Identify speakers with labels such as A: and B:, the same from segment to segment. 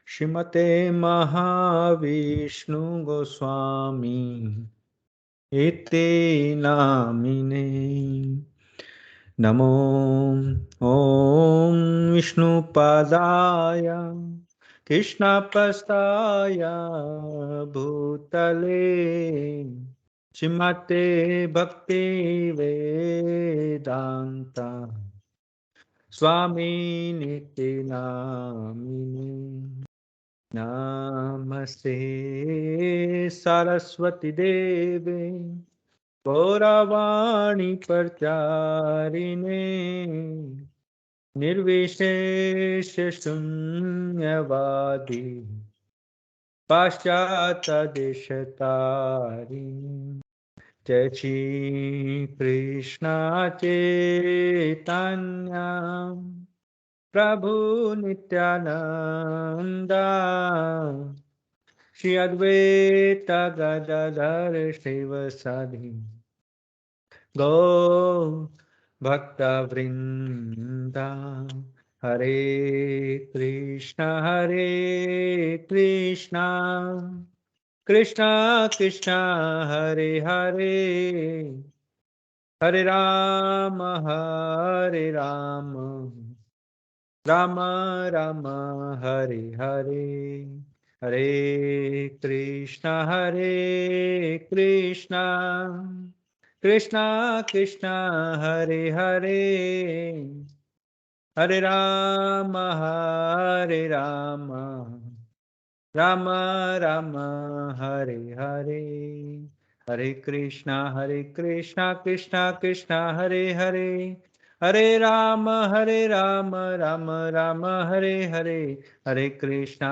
A: श्रीमते महाविष्णु गोस्वामी इति नामिने। नमो ॐ विष्णुपादाय कृष्णपस्ताय भूतले श्रीमते भक्ति वेदांता स्वामी नित्य नामिने। नमस्ते सरस्वती देवे गौरवाणी प्रचारिणे निर्विशेष शून्यवादी पाश्चात्य देशतारिणी। जय श्री कृष्ण चैतन्य प्रभु नित्यानंदा श्री अद्वैत गदाधर शिवसादि गौ भक्त वृंदा। हरे कृष्णा कृष्णा कृष्णा हरे हरे, हरे राम राम राम हरे हरे। हरे कृष्णा कृष्णा कृष्णा हरे हरे, हरे राम राम राम हरे हरे। हरे कृष्णा कृष्णा कृष्णा हरे हरे, हरे राम राम राम हरे हरे। हरे कृष्णा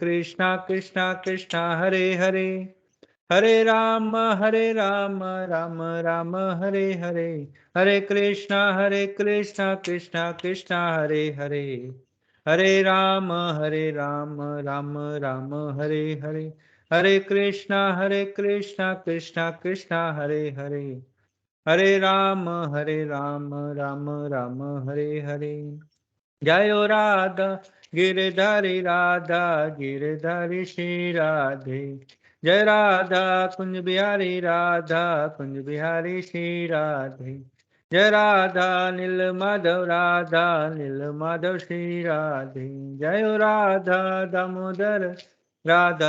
A: कृष्णा कृष्णा हरे हरे, हरे राम राम राम हरे हरे। हरे कृष्णा कृष्णा कृष्णा हरे हरे, हरे राम राम राम हरे हरे। हरे कृष्णा कृष्णा कृष्णा हरे हरे, हरे राम राम राम हरे हरे। जय राधा गिरधारी राधा गिरधारी श्री राधे। जय राधा कुंज बिहारी राधा कुंज बिहारी श्री राधे। जय राधा नील माधव श्री राधे। जय राधा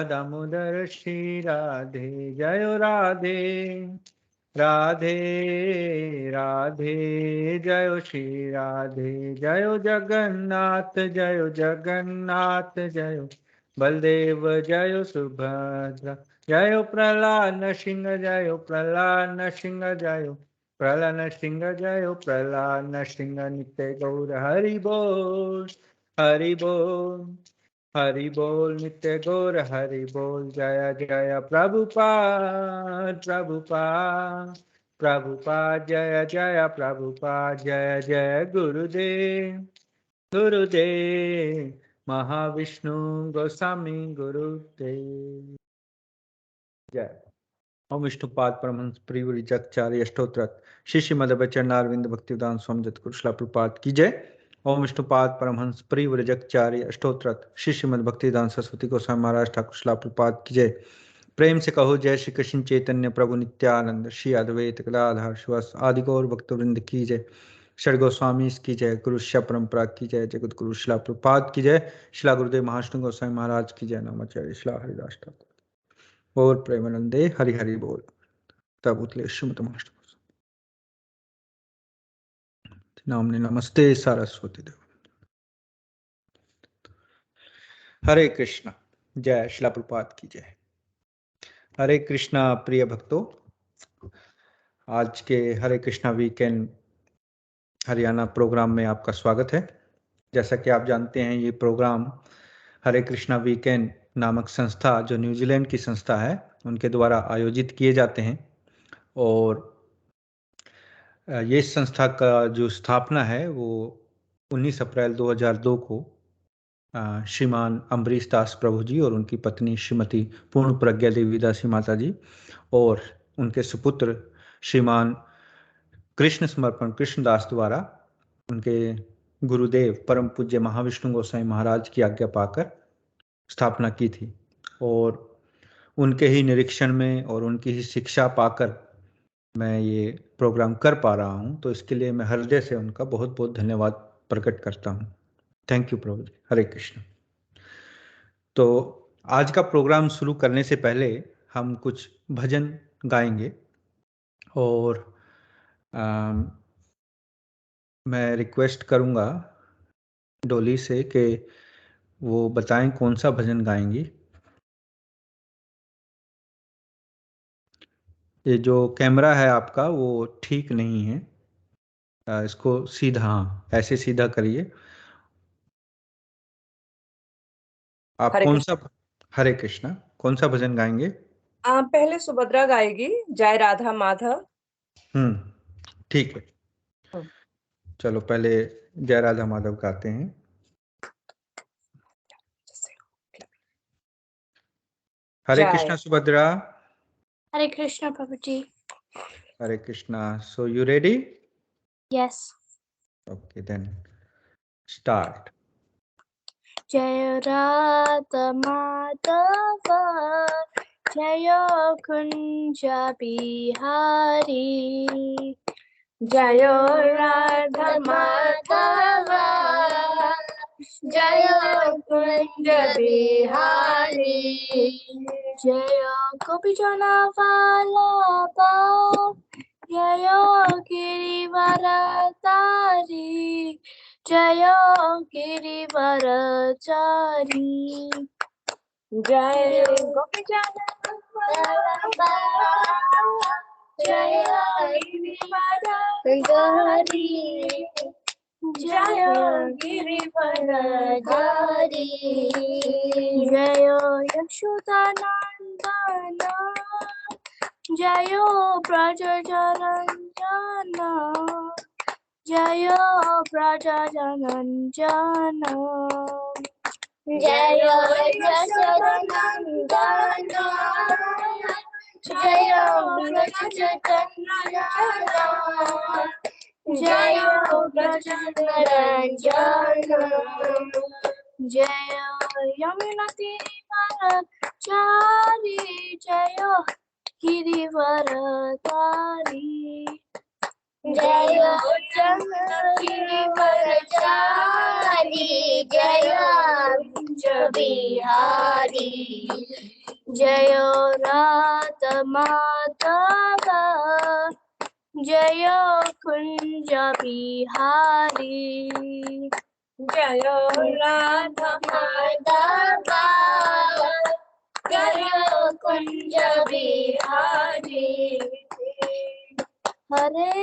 A: दामोदर श्री राधे। जय राधे राधे राधे। जय श्री राधे। जय जगन्नाथ जय बलदेव जय सुभद्रा। जय प्रहलाद सिंह जय प्रहलाद सिंह जय प्रहलाद सिंह जय प्रहलाद सिंह। नित्य गौर हरि बोल हरि बोल हरि बोल। नित्य गौर हरि बोल। जय जय प्रभुपाद जय जय प्रभुपाद। जय जय गुरुदेव महाविष्णु गोस्वामी गुरुदेव। जय। ओम विष्णुपाद परमहंस परिव्राजकाचार्य अष्टोत्तर श्री श्रीमद् बचनारविंद भक्तिवेदांत स्वामी जगद्गुरु श्रील प्रभुपाद की जय। ओम विष्णुपाद परमहंस परिव्राजकाचार्य अष्टोत्तर श्री श्रीमद् भक्तिवेदांत सरस्वती गोस्वामी महाराज ठाकुर श्रील प्रभुपाद की जय। प्रेम से कहो जय श्री कृष्ण चैतन्य प्रभु नित्यानंद श्री अद्वैत गदाधर शिवास आदि गौर भक्तवृंद की जय। षड गोस्वामी की जय। गुरु शिष्य परंपरा की जय। जगत गुरु श्रील प्रभुपाद की जय। शिला गुरुदेव महाष्णु गोस्वामी महाराज की जय। नमाचार्य शिला हरिदास ठाकुर और प्रेमानंदे हरि हरि बोल। तब उतले श्रीमत महाष्टु नामने नमस्ते सरस्वती देव। हरे कृष्णा। जय शिला प्रपात की जय। हरे कृष्णा प्रिय भक्तों, आज के हरे कृष्णा वीकेंड हरियाणा प्रोग्राम में आपका स्वागत है। जैसा कि आप जानते हैं, ये प्रोग्राम हरे कृष्णा वीकेंड नामक संस्था, जो न्यूजीलैंड की संस्था है, उनके द्वारा आयोजित किए जाते हैं। और ये संस्था का जो स्थापना है वो 19 अप्रैल 2002 को श्रीमान अम्बरीश दास प्रभु जी और उनकी पत्नी श्रीमती पूर्ण प्रज्ञा देवी दासी माता जी और उनके सुपुत्र श्रीमान कृष्ण समर्पण कृष्णदास द्वारा उनके गुरुदेव परम पूज्य महाविष्णु गोसाई महाराज की आज्ञा पाकर स्थापना की थी, और उनके ही निरीक्षण में और उनकी ही शिक्षा पाकर मैं ये प्रोग्राम कर पा रहा हूँ। तो इसके लिए मैं हृदय से उनका बहुत बहुत धन्यवाद प्रकट करता हूँ। थैंक यू प्रभु जी। हरे कृष्ण। तो आज का प्रोग्राम शुरू करने से पहले हम कुछ भजन गाएंगे, और मैं रिक्वेस्ट करूँगा डोली से कि वो बताएं कौन सा भजन गाएंगी। ये जो कैमरा है आपका वो ठीक नहीं है, इसको सीधा, हाँ ऐसे सीधा करिए। आप
B: हरे
A: कौन
B: कृष्ण।
A: सा, हरे कृष्णा, कौन सा भजन गाएंगे?
B: पहले सुभद्रा गाएगी जय राधा माधव।
A: ठीक है, चलो पहले जय राधा माधव गाते हैं। हरे Krishna Subhadra.
C: Hare Krishna, Prabhuji.
A: Hare Krishna. So you ready?
C: Yes.
A: Okay, then start.
C: Jaya Radha Madhava, Jaya Kunja Bihari, Jaya Radha Madhava, Jaya Kunja Bihari, Jaya Gopijana Vallabha, Jaya Girivaradari, Jaya Girivarachari, Jaya Gopijana Vallabha, Jaya Girivaradari, Jaya Girivaradari, Jaya Yashodanandana, Jaya Brajajaranjana, Jaya Brajajaranjana, Jaya Yashodanandana, Jaya Brajajaranjana, Jaya Brajajaranjana, Jaya Yamunatirivarachari, Jaya Girivaradari, Jaya Girivarachari, Jaya Bihari, Jaya Radha Madhava, Jaya Kunja Bihari, Jaya Radha Madhava, Jaya Kunja Bihari, Hare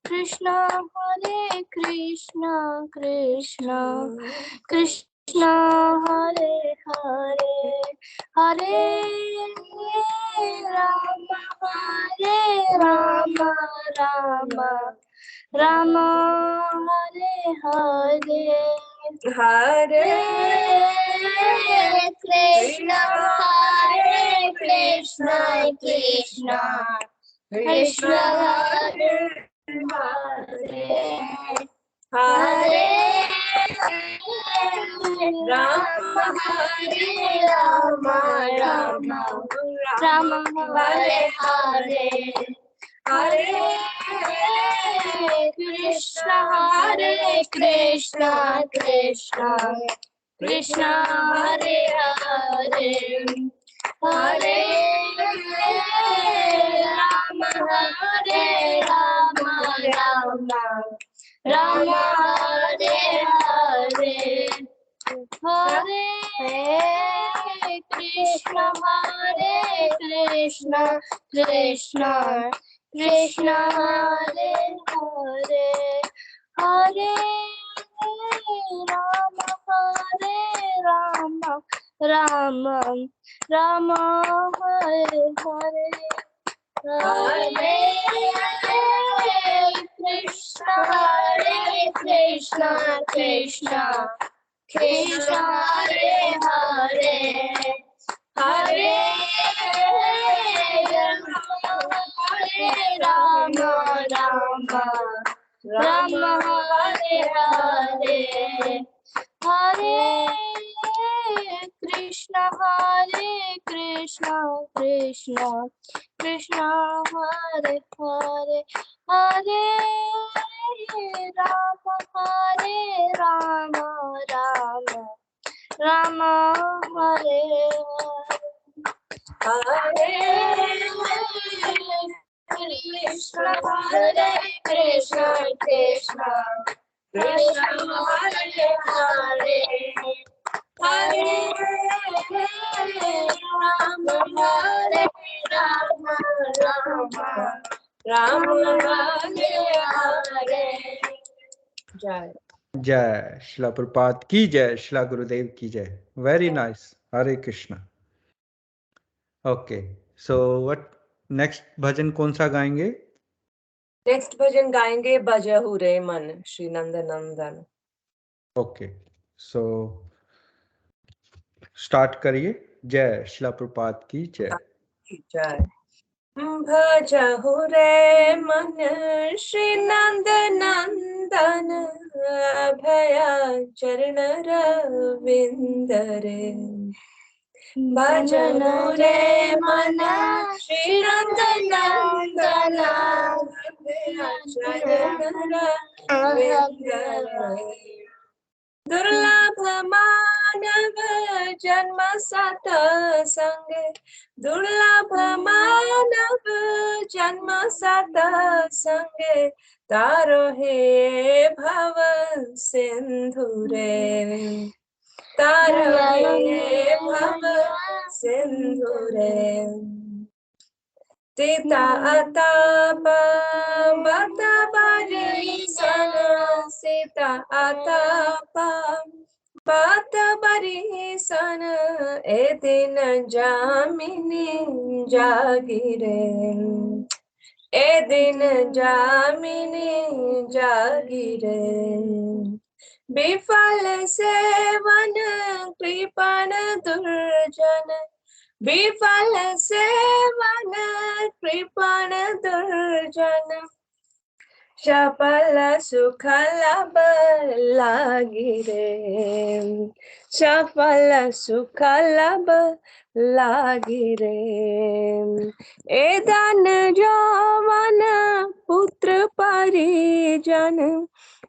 C: Krishna, Hare Krishna, Krishna Krishna, Hare Hare, Hare Rama, Hare Rama, Rama Rama, Hare Hare, Hare Krishna, Hare Krishna, Krishna Krishna, Hare Hare, Hare Rama, Hare Rama, Rama Rama, Hare Hare, Hare Krishna, Hare Krishna, Krishna Krishna, Hare Hare, Hare Rama, Hare Rama, Rama Rama, Hare Hare, Hare Krishna, Hare Krishna, Krishna Krishna, Hare Hare, Hare Rama, Hare Rama, Rama Rama, Hare Hare, Hare Krishna, Hare Krishna, Krishna Krishna, Hare Hare, Hare Rama, Rama Rama, Hare Hare, Hare Krishna Krishna Krishna Hare Hare Hare Rama Rama Rama Hare Hare Krishna Krishna Krishna Krishna Hare Hare Hare Rama Rama Hare Hare Jai
A: जय शिला प्रपात की जय, शिला गुरुदेव की जय। Very nice. Hare Krishna. Okay, so what next bhajan कौन सा गाएंगे?
B: Next भजन गाएंगे बजहु रे मन Shri Nand Nandan.
A: Okay, so start करिए। जय शिला प्रपात की जय।
B: जय। भजहु रे मन श्री नंद नंदन अभय चरण रविंद रे। भजनु रे मन श्री नंद नंदन अभय चरण रविंद रे। दुर्लभ मानव जन्म सत संग दुर्लभ मानव जन्म सत संग तारो हे भव सिंधु रे। तारो हे भव सिंधु रे। सीता अताप बत बरिसन सीता अताप बत बरिसन ए दिन जामिनी जागिरे। ए दिन जामिनी जागिरे। विफल सेवन कृपण दुर्जन विफल सेवन कृपण दुर्जन सफल सुख लाभ लागिरे। सफल सुख लाभ लागिरे। ए दान जौवन पुत्र परिजन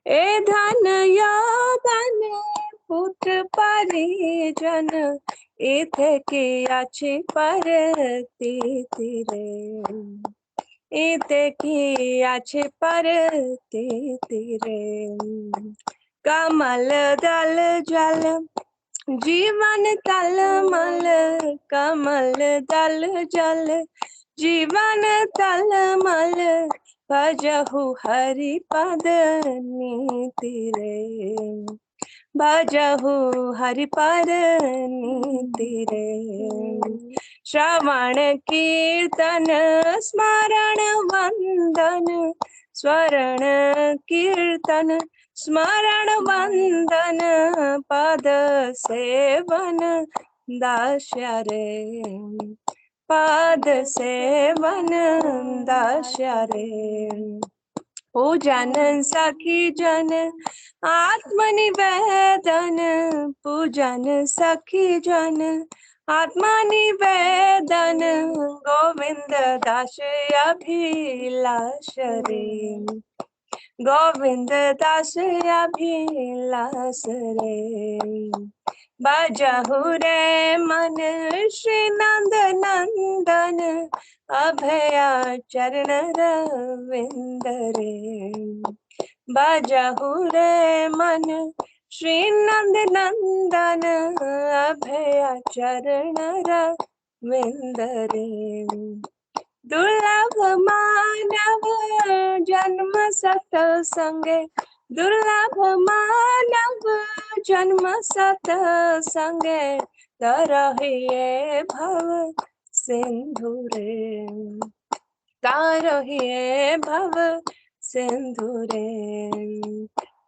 B: ए धन यौवन पुत्र परिजन इथे की अच्छी परती रे। इथे की अच्छी परती रे। कमल दल जल जीवन तलमल कमल दल जल जीवन तलमल भजहु हरि पद नीति रे। भजहु हरि पद नीति रे। श्रवण कीर्तन स्मरण वंदन स्वरण कीर्तन स्मरण वंदन पद सेवन दास्य रे। पद सेवन दास्य रे। पूजन सखी जन आत्मनिवेदन पूजन सखी जन आत्मनिवेदन गोविंद दास अभिलाष रे। गोविंद दास अभिलाष रे। बजहु रे मन श्री नंद नंदन अभय चरण रविंद रे। बजहु रे मन श्री नंद नंदन अभय चरण रविंद रे। दुर्लभ मानव जन्म सत संगे दुर्लभ मानव जन्म सत संगे तरहिए भव सिंधु रे। तरहिए भव सिंधु रे।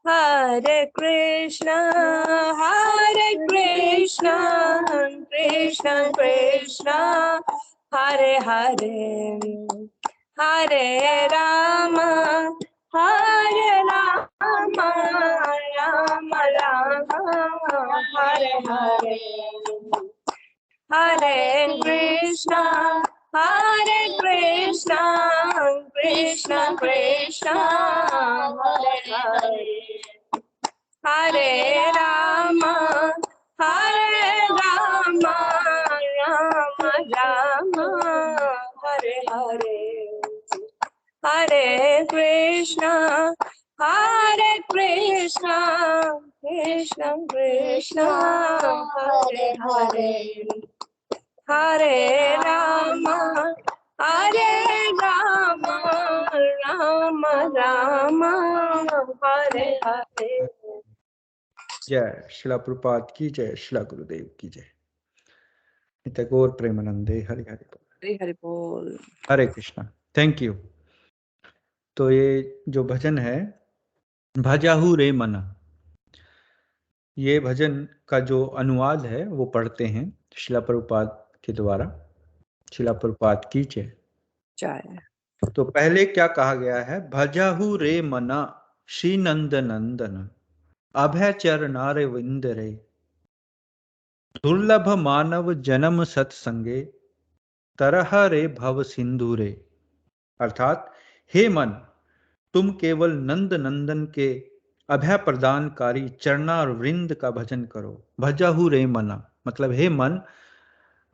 B: हरे कृष्णा कृष्ण कृष्णा हरे हरे हरे राम राम राम
C: हरे
B: Hare Krishna, Krishna Krishna,
C: Hare Hare
B: Hare Rama, Rama Rama, Hare Hare, Hare Krishna, Krishna Krishna, Hare Hare, Hare Rama, Rama Rama, Hare Hare.
A: जय शिला प्रभुपाद की जय, शिला गुरुदेव की जय। नित्य प्रेमानंदे हरि हरि बोल।
B: हरे हरे बोल।
A: हरे कृष्णा। Thank you. तो ये जो भजन है भजाहु रे मन, ये भजन का जो अनुवाद है वो पढ़ते हैं शिला प्रभुपाद के द्वारा। शिला प्रभुपाद की जय।
B: जय।
A: तो पहले क्या कहा गया है? भजाहु रे मना श्री नंद नंदन अभय चरनारे विंद रे, दुर्लभ मानव जन्म सत्संगे तरह रे भव सिंधु रे। अर्थात हे मन, तुम केवल नंद नंदन के अभय प्रदानकारी चरणार वृंद का भजन करो। भजाहु रे मना मतलब हे मन,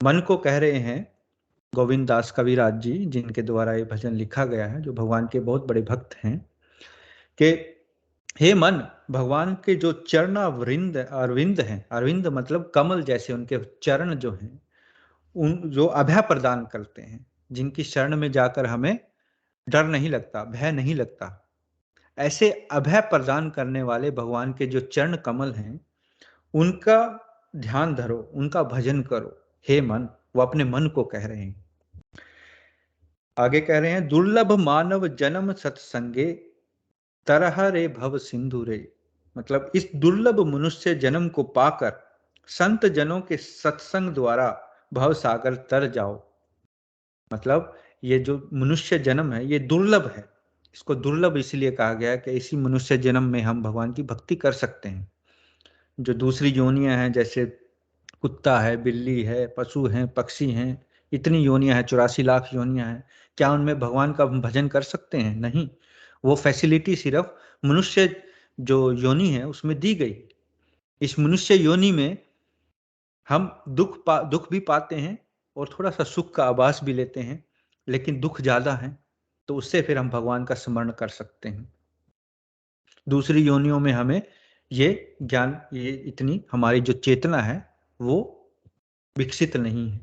A: मन को कह रहे हैं गोविंद दास कविराज जी, जिनके द्वारा ये भजन लिखा गया है, जो भगवान के बहुत बड़े भक्त हैं, कि हे मन, भगवान के जो चरणावृंद अरविंद हैं, अरविंद मतलब कमल जैसे उनके चरण जो हैं, उन जो अभय प्रदान करते हैं, जिनकी शरण में जाकर हमें डर नहीं लगता, भय नहीं लगता, ऐसे अभय प्रदान करने वाले भगवान के जो चरण कमल हैं उनका ध्यान धरो, उनका भजन करो। हे मन, वो अपने मन को कह रहे हैं। आगे कह रहे हैं दुर्लभ मानव जन्म सत्संगे तरह रे भव सिंधु रे, मतलब इस दुर्लभ मनुष्य जन्म को पाकर संत जनों के सत्संग द्वारा भव सागर तर जाओ। मतलब ये जो मनुष्य जन्म है ये दुर्लभ है, इसको दुर्लभ इसलिए कहा गया है कि इसी मनुष्य जन्म में हम भगवान की भक्ति कर सकते हैं। जो दूसरी योनियां हैं, जैसे कुत्ता है, बिल्ली है, पशु हैं, पक्षी हैं, इतनी योनियां हैं, 84 लाख योनियां हैं, क्या उनमें भगवान का भजन कर सकते हैं? नहीं। वो फैसिलिटी सिर्फ मनुष्य जो योनि है उसमें दी गई। इस मनुष्य योनि में हम दुख भी पाते हैं और थोड़ा सा सुख का आभास भी लेते हैं, लेकिन दुख ज्यादा है, तो उससे फिर हम भगवान का स्मरण कर सकते हैं। दूसरी योनियों में हमें ये ज्ञान, ये इतनी हमारी जो चेतना है वो विकसित नहीं है।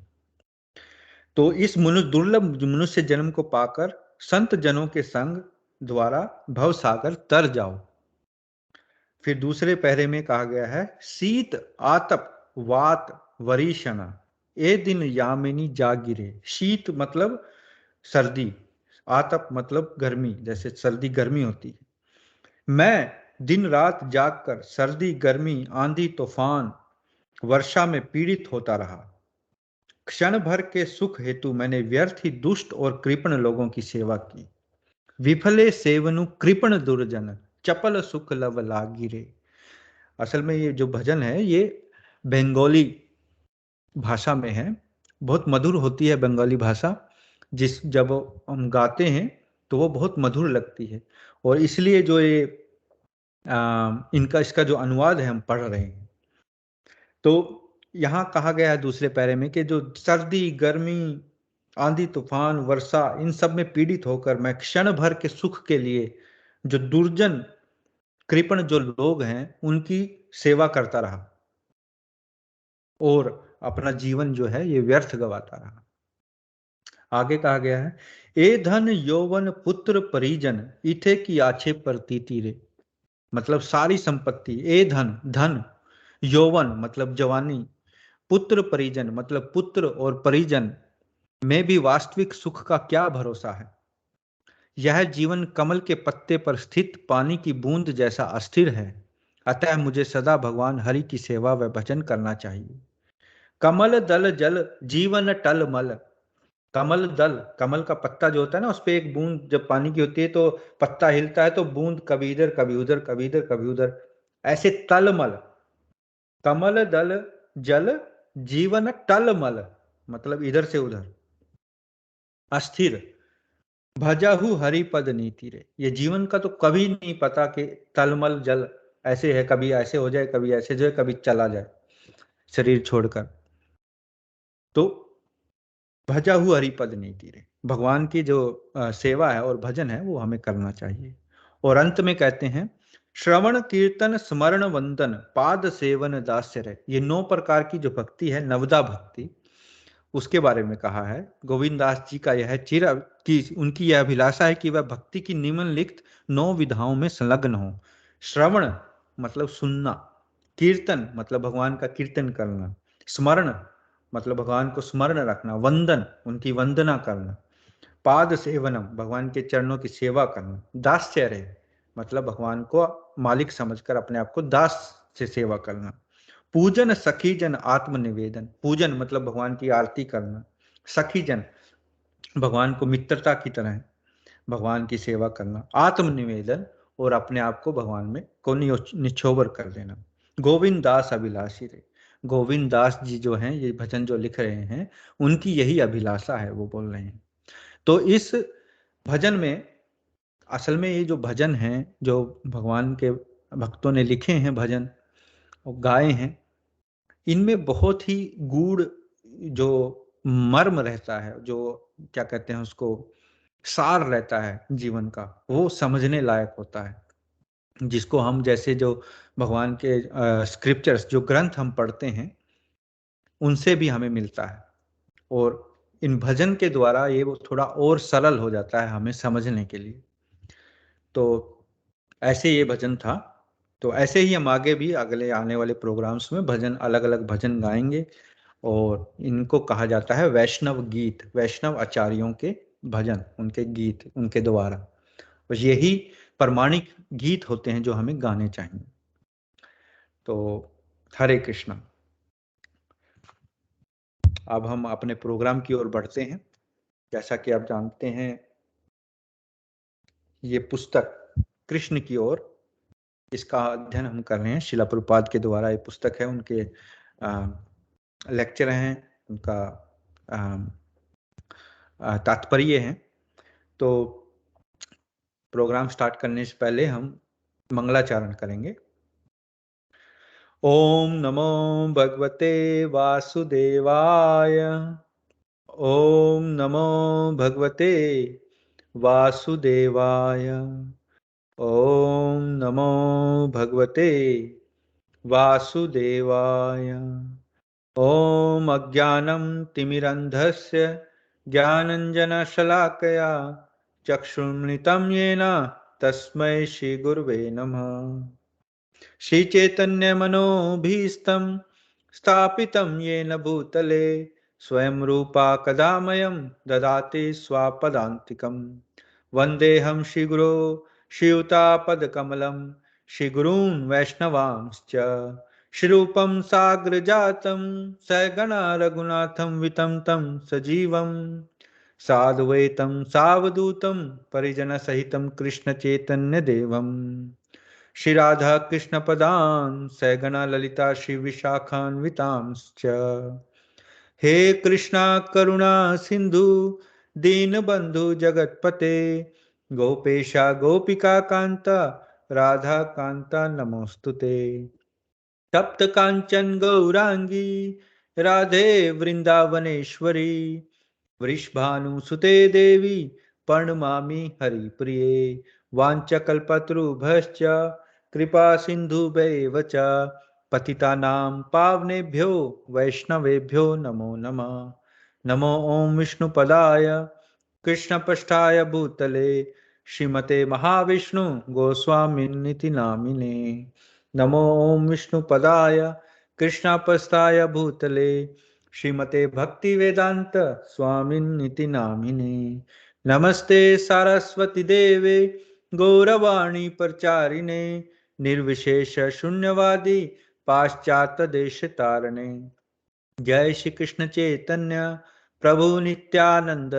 A: तो इस दुर्लभ मनुष्य जन्म को पाकर संत जनों के संग द्वारा भव सागर तर जाओ। फिर दूसरे पहरे में कहा गया है शीत आतप वात वरीषण ए दिन यामिनी जागिरे। शीत मतलब सर्दी, आतप मतलब गर्मी, जैसे सर्दी गर्मी होती है। मैं दिन रात जागकर सर्दी गर्मी आंधी तूफान वर्षा में पीड़ित होता रहा। क्षण भर के सुख हेतु मैंने व्यर्थ ही दुष्ट और कृपण लोगों की सेवा की। विफले सेवनु कृपण दुर्जन चपल सुख लव लागिरे। असल में ये जो भजन है ये बंगाली भाषा में है, बहुत मधुर होती है बंगाली भाषा। जब हम गाते हैं तो वो बहुत मधुर लगती है, और इसलिए जो ये इसका जो अनुवाद है हम पढ़ रहे हैं। तो यहाँ कहा गया है दूसरे पैरे में कि जो सर्दी गर्मी आंधी तूफान वर्षा इन सब में पीड़ित होकर मैं क्षण भर के सुख के लिए जो दुर्जन कृपण जो लोग हैं उनकी सेवा करता रहा और अपना जीवन जो है ये व्यर्थ गवाता रहा। आगे कहा गया है ए धन यौवन पुत्र परिजन इथे की आछे प्रतीति रे। मतलब सारी संपत्ति, ए धन, धन, यौवन मतलब जवानी, पुत्र परिजन मतलब पुत्र और परिजन में भी वास्तविक सुख का क्या भरोसा है। यह जीवन कमल के पत्ते पर स्थित पानी की बूंद जैसा अस्थिर है, अतः मुझे सदा भगवान हरि की सेवा व भजन करना चाहिए। कमल दल जल जीवन टल मल। कमल दल, कमल का पत्ता जो होता है ना, उस पर एक बूंद जब पानी की होती है तो पत्ता हिलता है तो बूंद कभी इधर कभी उधर, कभी इधर कभी उधर, ऐसे तलमल, कमल दल जल जीवन टलमल, मतलब इधर से उधर अस्थिर, भजहु हरिपद नीति रे। ये जीवन का तो कभी नहीं पता कि तलमल जल ऐसे है, कभी ऐसे हो जाए, कभी ऐसे जाए, कभी चला जाए शरीर छोड़कर। तो भजहु हरिपद नीति रे, भगवान की जो सेवा है और भजन है वो हमें करना चाहिए। और अंत में कहते हैं श्रवण कीर्तन स्मरण वंदन पाद सेवन दास्य रे। ये 9 प्रकार की जो भक्ति है, नवदा भक्ति, उसके बारे में कहा है। गोविंद दास जी का यह चिर की उनकी यह अभिलाषा है कि वह भक्ति की निम्नलिखित 9 विधाओं में संलग्न हो। श्रवण मतलब सुनना, कीर्तन मतलब भगवान का कीर्तन करना, स्मरण मतलब भगवान को स्मरण रखना, वंदन उनकी वंदना करना, पाद सेवनम भगवान के चरणों की सेवा करना, दासचर्य मतलब भगवान को मालिक समझकर अपने आप को दास से सेवा करना, पूजन सखी जन आत्मनिवेदन, पूजन मतलब भगवान की आरती करना, सखी जन भगवान को मित्रता की तरह भगवान की सेवा करना, आत्मनिवेदन और अपने आप को भगवान में को निछोवर कर देना। गोविंद दास अभिलाषी रे, गोविंद दास जी जो हैं, ये भजन जो लिख रहे हैं, उनकी यही अभिलाषा है, वो बोल रहे हैं। तो इस भजन में असल में ये जो भजन हैं, जो भगवान के भक्तों ने लिखे हैं भजन और गाए हैं, इनमें बहुत ही गूढ़ जो मर्म रहता है, जो क्या कहते हैं उसको, सार रहता है जीवन का, वो समझने लायक होता है, जिसको हम जैसे जो भगवान के स्क्रिप्चर्स जो ग्रंथ हम पढ़ते हैं उनसे भी हमें मिलता है। और इन भजन के द्वारा ये वो थोड़ा और सरल हो जाता है हमें समझने के लिए। तो ऐसे ये भजन था। तो ऐसे ही हम आगे भी अगले आने वाले प्रोग्राम्स में भजन, अलग अलग भजन गाएंगे। और इनको कहा जाता है वैष्णव गीत, वैष्णव आचार्यों के भजन, उनके गीत, उनके द्वारा। बस यही प्रमाणिक गीत होते हैं जो हमें गाने चाहिए। तो हरे कृष्णा। अब हम अपने प्रोग्राम की ओर बढ़ते हैं। जैसा कि आप जानते हैं, ये पुस्तक कृष्ण की ओर, इसका अध्ययन हम कर रहे हैं शिला प्रभुपाद के द्वारा। ये पुस्तक है, उनके लेक्चर हैं, उनका तात्पर्य है। तो प्रोग्राम स्टार्ट करने से पहले हम मंगलाचरण करेंगे। ओम नमो भगवते वासुदेवाय। ओम नमो भगवते वासुदेवाय। ओम नमो भगवते वासुदेवाय। ओम अज्ञानं तिमिरन्धस्य ज्ञानञ्जनशलाकया चक्षुर्मृतं येन तस्मै श्रीगुरुवे नमः। श्रीचैतन्यमनोभीष्टं स्थापितं येन भूतले स्वयं रूपा कदा मह्यं ददाति स्वापदान्तिकम्। वन्देऽहं श्रीगुरो श्रीयुतापदकमलं श्रीगुरून् वैष्णवांश्च श्रीरूपं साग्रजातं सहगणा रघुनाथं वितं तं सजीवं साद्वैतं सावधूतं परिजनसहितं कृष्णचैतन्यदेवम् श्री राधा कृष्ण पदान् सहगणा ललिता श्री विशाखान्वितांश्च। हे कृष्णा करुणा सिंधु दीनबंधु जगतपते गोपेशा गोपिका कांता राधा कांता नमोस्तुते। तप्त कांचन गौरांगी राधे वृंदावनेश्वरी वृषभानुसुते देवी प्रणमामि हरिप्रिये। वाञ्छकल्पतरुभ्यश्च कृपा सिन्धुभ्यैव च पतितानां पावनेभ्यो वैष्णवेभ्यो नमो नमः। नमो ओं विष्णुपदाय कृष्णपृष्ठाय भूतले श्रीमते महाविष्णु गोस्वामिन्निति नामिने। नमो ओं विष्णुपदाय कृष्णपृष्ठाय भूतले श्रीमते भक्तिवेदांत स्वामिन्निति नामिने। नमस्ते सारस्वती देवे गौरवाणी प्रचारिणे निर्विशेष शून्यवादी पाश्चात्य देश तारणे। जय श्री कृष्ण चैतन्य प्रभु नित्यानंद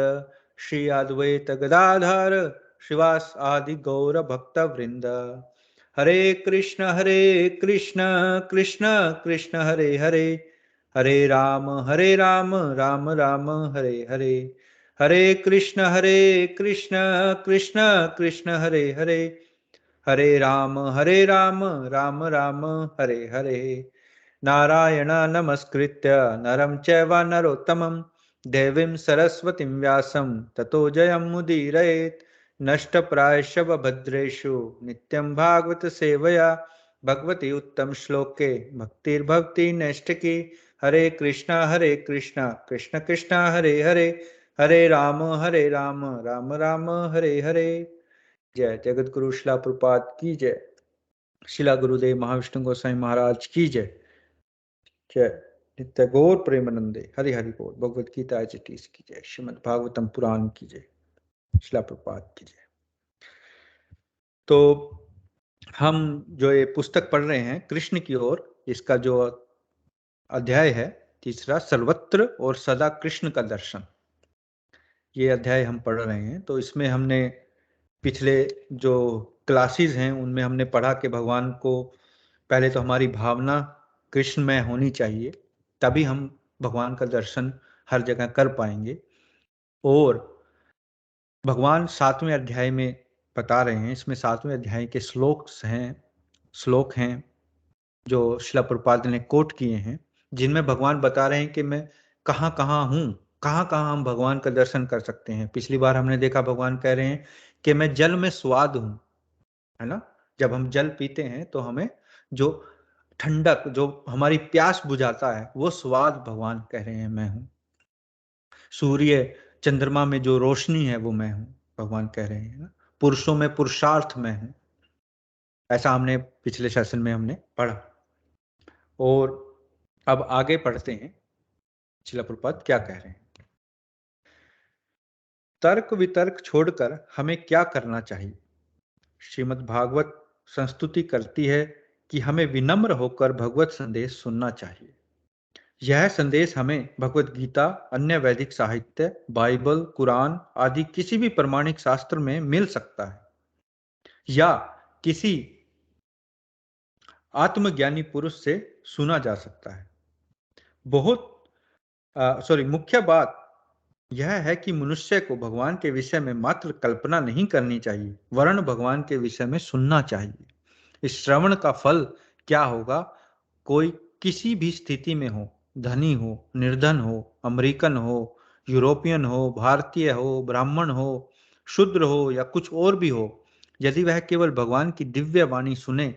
A: श्री अद्वैत गदाधर श्रीवास आदि गौर भक्त वृंद। हरे कृष्ण कृष्ण कृष्ण हरे हरे, हरे राम राम राम हरे हरे, हरे कृष्ण कृष्ण कृष्ण हरे हरे, हरे राम राम राम हरे हरे। नारायण नमस्कृत्य नरं चैव नरोत्तमं देवीं सरस्वतीं व्यासं ततो जयमुदीरयेत्। नष्टप्रायशव भद्रेषु नित्यं भागवत सेवया भगवती उत्तम श्लोके भक्तिर्भवति नैष्ठिकी। हरे कृष्णा कृष्ण कृष्ण हरे हरे, हरे राम राम राम हरे हरे। जय जगत गुरु शिला प्रपात की जय, शिला गुरुदेव महाविष्णु गोसाई महाराज की जय, जय नित्य गौर प्रेमानंदे हरि हरि बोल। भगवत गीता की जय, श्रीमद् भागवतम पुराण की जय, शिला प्रपात की जय। तो हम जो ये पुस्तक पढ़ रहे हैं कृष्ण की ओर, इसका जो अध्याय है तीसरा, सर्वत्र और सदा कृष्ण का दर्शन, ये अध्याय हम पढ़ रहे हैं। तो इसमें हमने पिछले जो क्लासेस हैं उनमें हमने पढ़ा कि भगवान को पहले तो हमारी भावना कृष्ण में होनी चाहिए, तभी हम भगवान का दर्शन हर जगह कर पाएंगे। और भगवान 7वें अध्याय में बता रहे हैं, इसमें 7वें अध्याय के श्लोक हैं जो श्रील प्रभुपाद ने कोट किए हैं, जिनमें भगवान बता रहे हैं कि मैं कहाँ कहाँ हूँ, कहाँ कहाँ हम भगवान का दर्शन कर सकते हैं। पिछली बार हमने देखा भगवान कह रहे हैं कि मैं जल में स्वाद हूँ, है ना। जब हम जल पीते हैं तो हमें जो ठंडक, जो हमारी प्यास बुझाता है, वो स्वाद भगवान कह रहे हैं मैं हूँ। सूर्य चंद्रमा में जो रोशनी है वो मैं हूँ, भगवान कह रहे हैं ना। पुरुषों में पुरुषार्थ मैं हूँ, ऐसा हमने पिछले सेशन में हमने पढ़ा। और अब आगे पढ़ते हैं श्रील प्रभुपाद क्या कह रहे हैं। तर्क वितर्क छोड़कर हमें क्या करना चाहिए। श्रीमद् भागवत संस्तुति करती है कि हमें विनम्र होकर भगवत संदेश सुनना चाहिए। यह संदेश हमें भगवत गीता, अन्य वैदिक साहित्य, बाइबल, कुरान आदि किसी भी प्रमाणिक शास्त्र में मिल सकता है या किसी आत्मज्ञानी पुरुष से सुना जा सकता है। मुख्य बात यह है कि मनुष्य को भगवान के विषय में मात्र कल्पना नहीं करनी चाहिए, वरन भगवान के विषय में सुनना चाहिए। इस श्रवण का फल क्या होगा। कोई किसी भी स्थिति में हो, धनी हो, निर्धन हो, अमेरिकन हो, यूरोपियन हो, भारतीय हो, ब्राह्मण हो, शूद्र हो या कुछ और भी हो, यदि वह केवल भगवान की दिव्य वाणी सुने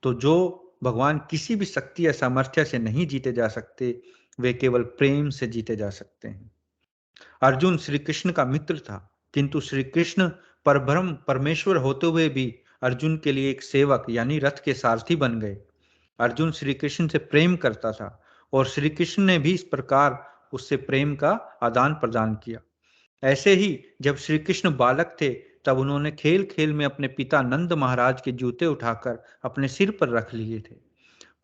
A: तो जो भगवान किसी भी शक्ति या सामर्थ्य से नहीं जीते जा सकते, वे केवल प्रेम से जीते जा सकते हैं। अर्जुन श्री कृष्ण का मित्र था, किंतु श्री कृष्ण परब्रह्म परमेश्वर होते हुए भी अर्जुन के लिए एक सेवक यानी रथ के सारथी बन गए। अर्जुन श्री कृष्ण से प्रेम करता था और श्री कृष्ण ने भी इस प्रकार उससे प्रेम का आदान प्रदान किया। ऐसे ही जब श्री कृष्ण बालक थे तब उन्होंने खेल खेल में अपने पिता नंद महाराज के जूते उठाकर अपने सिर पर रख लिए थे।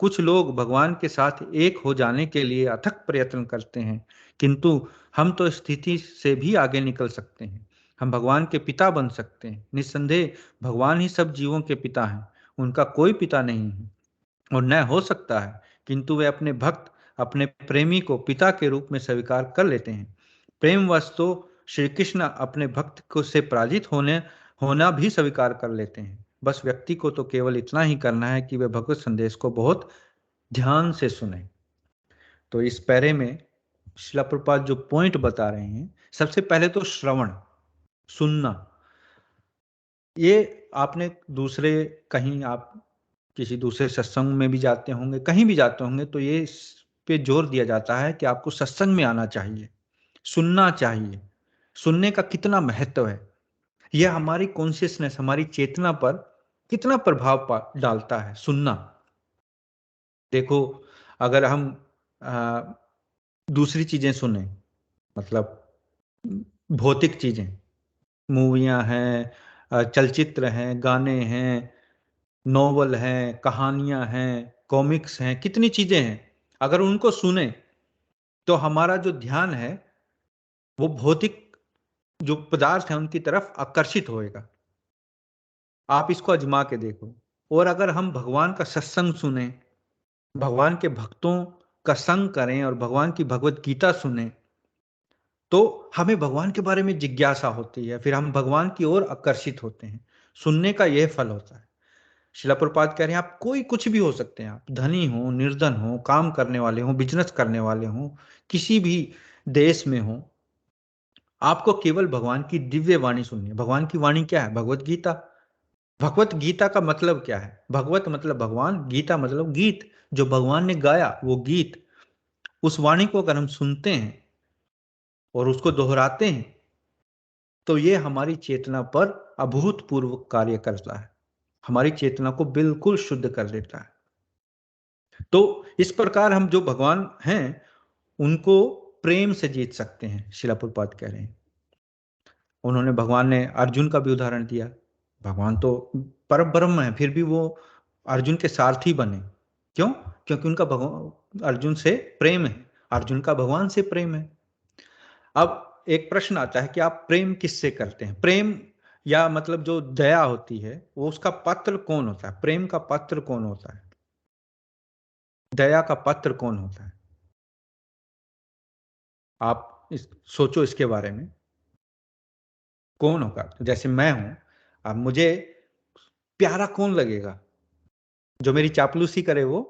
A: कुछ लोग भगवान के साथ एक हो जाने के लिए अथक प्रयत्न करते हैं, किंतु हम तो स्थिति से भी आगे निकल सकते हैं। हम भगवान के पिता बन सकते हैं। निस्संदेह भगवान ही सब जीवों के पिता हैं, उनका कोई पिता नहीं है और न हो सकता है, किंतु वे अपने भक्त, अपने प्रेमी को पिता के रूप में स्वीकार कर लेते हैं। प्रेम वस्तु श्री कृष्ण अपने भक्त को से पराजित होना भी स्वीकार कर लेते हैं। बस व्यक्ति को तो केवल इतना ही करना है कि वे भगवत संदेश को बहुत ध्यान से सुने। तो इस पैरे में श्रील प्रभुपाद जो पॉइंट बता रहे हैं, सबसे पहले तो श्रवण, सुनना। ये आपने दूसरे कहीं आप किसी दूसरे सत्संग में भी जाते होंगे, कहीं भी जाते होंगे, तो ये इस पे जोर दिया जाता है कि आपको सत्संग में आना चाहिए, सुनना चाहिए। सुनने का कितना महत्व है, यह हमारी कॉन्शियसनेस, हमारी चेतना पर कितना प्रभाव डालता है सुनना। देखो, अगर हम दूसरी चीजें सुने, मतलब भौतिक चीजें, मूवियां हैं, चलचित्र हैं, गाने हैं, नोवेल हैं, कहानियां हैं, कॉमिक्स हैं, कितनी चीजें हैं, अगर उनको सुने तो हमारा जो ध्यान है वो भौतिक जो पदार्थ है उनकी तरफ आकर्षित होएगा। आप इसको आजमा के देखो। और अगर हम भगवान का सत्संग सुने, भगवान के भक्तों का संग करें और भगवान की भगवत गीता सुने, तो हमें भगवान के बारे में जिज्ञासा होती है, फिर हम भगवान की ओर आकर्षित होते हैं। सुनने का यह फल होता है। शिला प्रभुपाद कह रहे हैं आप कोई कुछ भी हो सकते हैं, आप धनी हो, निर्धन हो, काम करने वाले हो, बिजनेस करने वाले हो, किसी भी देश में हो, आपको केवल भगवान की दिव्य वाणी सुननी है। भगवान की वाणी क्या है? भगवत गीता। भगवत गीता का मतलब क्या है? भगवत मतलब भगवान, गीता मतलब गीत, जो भगवान ने गाया वो गीत। उस वाणी को अगर हम सुनते हैं और उसको दोहराते हैं तो ये हमारी चेतना पर अभूतपूर्व कार्य करता है, हमारी चेतना को बिल्कुल शुद्ध कर देता है। तो इस प्रकार हम जो भगवान हैं उनको प्रेम से जीत सकते हैं, शिला प्रभुपाद कह रहे हैं। उन्होंने, भगवान ने अर्जुन का भी उदाहरण दिया। भगवान तो परम ब्रह्म है, फिर भी वो अर्जुन के सारथी बने। क्यों? क्योंकि उनका भगवान अर्जुन से प्रेम है, अर्जुन का भगवान से प्रेम है। अब एक प्रश्न आता है कि आप प्रेम किससे करते हैं? प्रेम या मतलब जो दया होती है वो उसका पात्र कौन होता है? प्रेम का पात्र कौन होता है? दया का पात्र कौन होता है? आप सोचो इसके बारे में, कौन होगा? जैसे मैं हूं, अब मुझे प्यारा कौन लगेगा? जो मेरी चापलूसी करे वो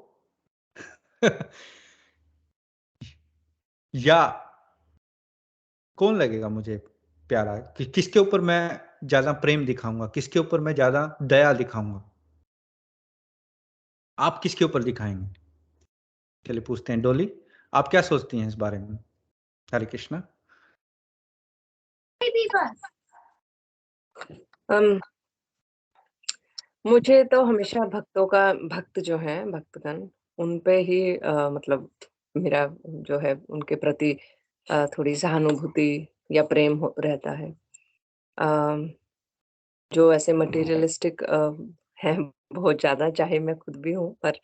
A: या कौन लगेगा मुझे प्यारा? किसके ऊपर मैं ज्यादा प्रेम दिखाऊंगा, किसके ऊपर मैं ज्यादा दया दिखाऊंगा? आप किसके ऊपर दिखाएंगे? चलिए पूछते हैं डोली, आप क्या सोचती हैं इस बारे में? हरे कृष्णा।
B: um, मुझे तो हमेशा भक्तों का, भक्त जो है भक्तगण, उन पे ही मतलब मेरा जो है उनके प्रति थोड़ी सहानुभूति या प्रेम रहता है। जो ऐसे मटेरियलिस्टिक हैं बहुत ज्यादा, चाहे मैं खुद भी हूँ, पर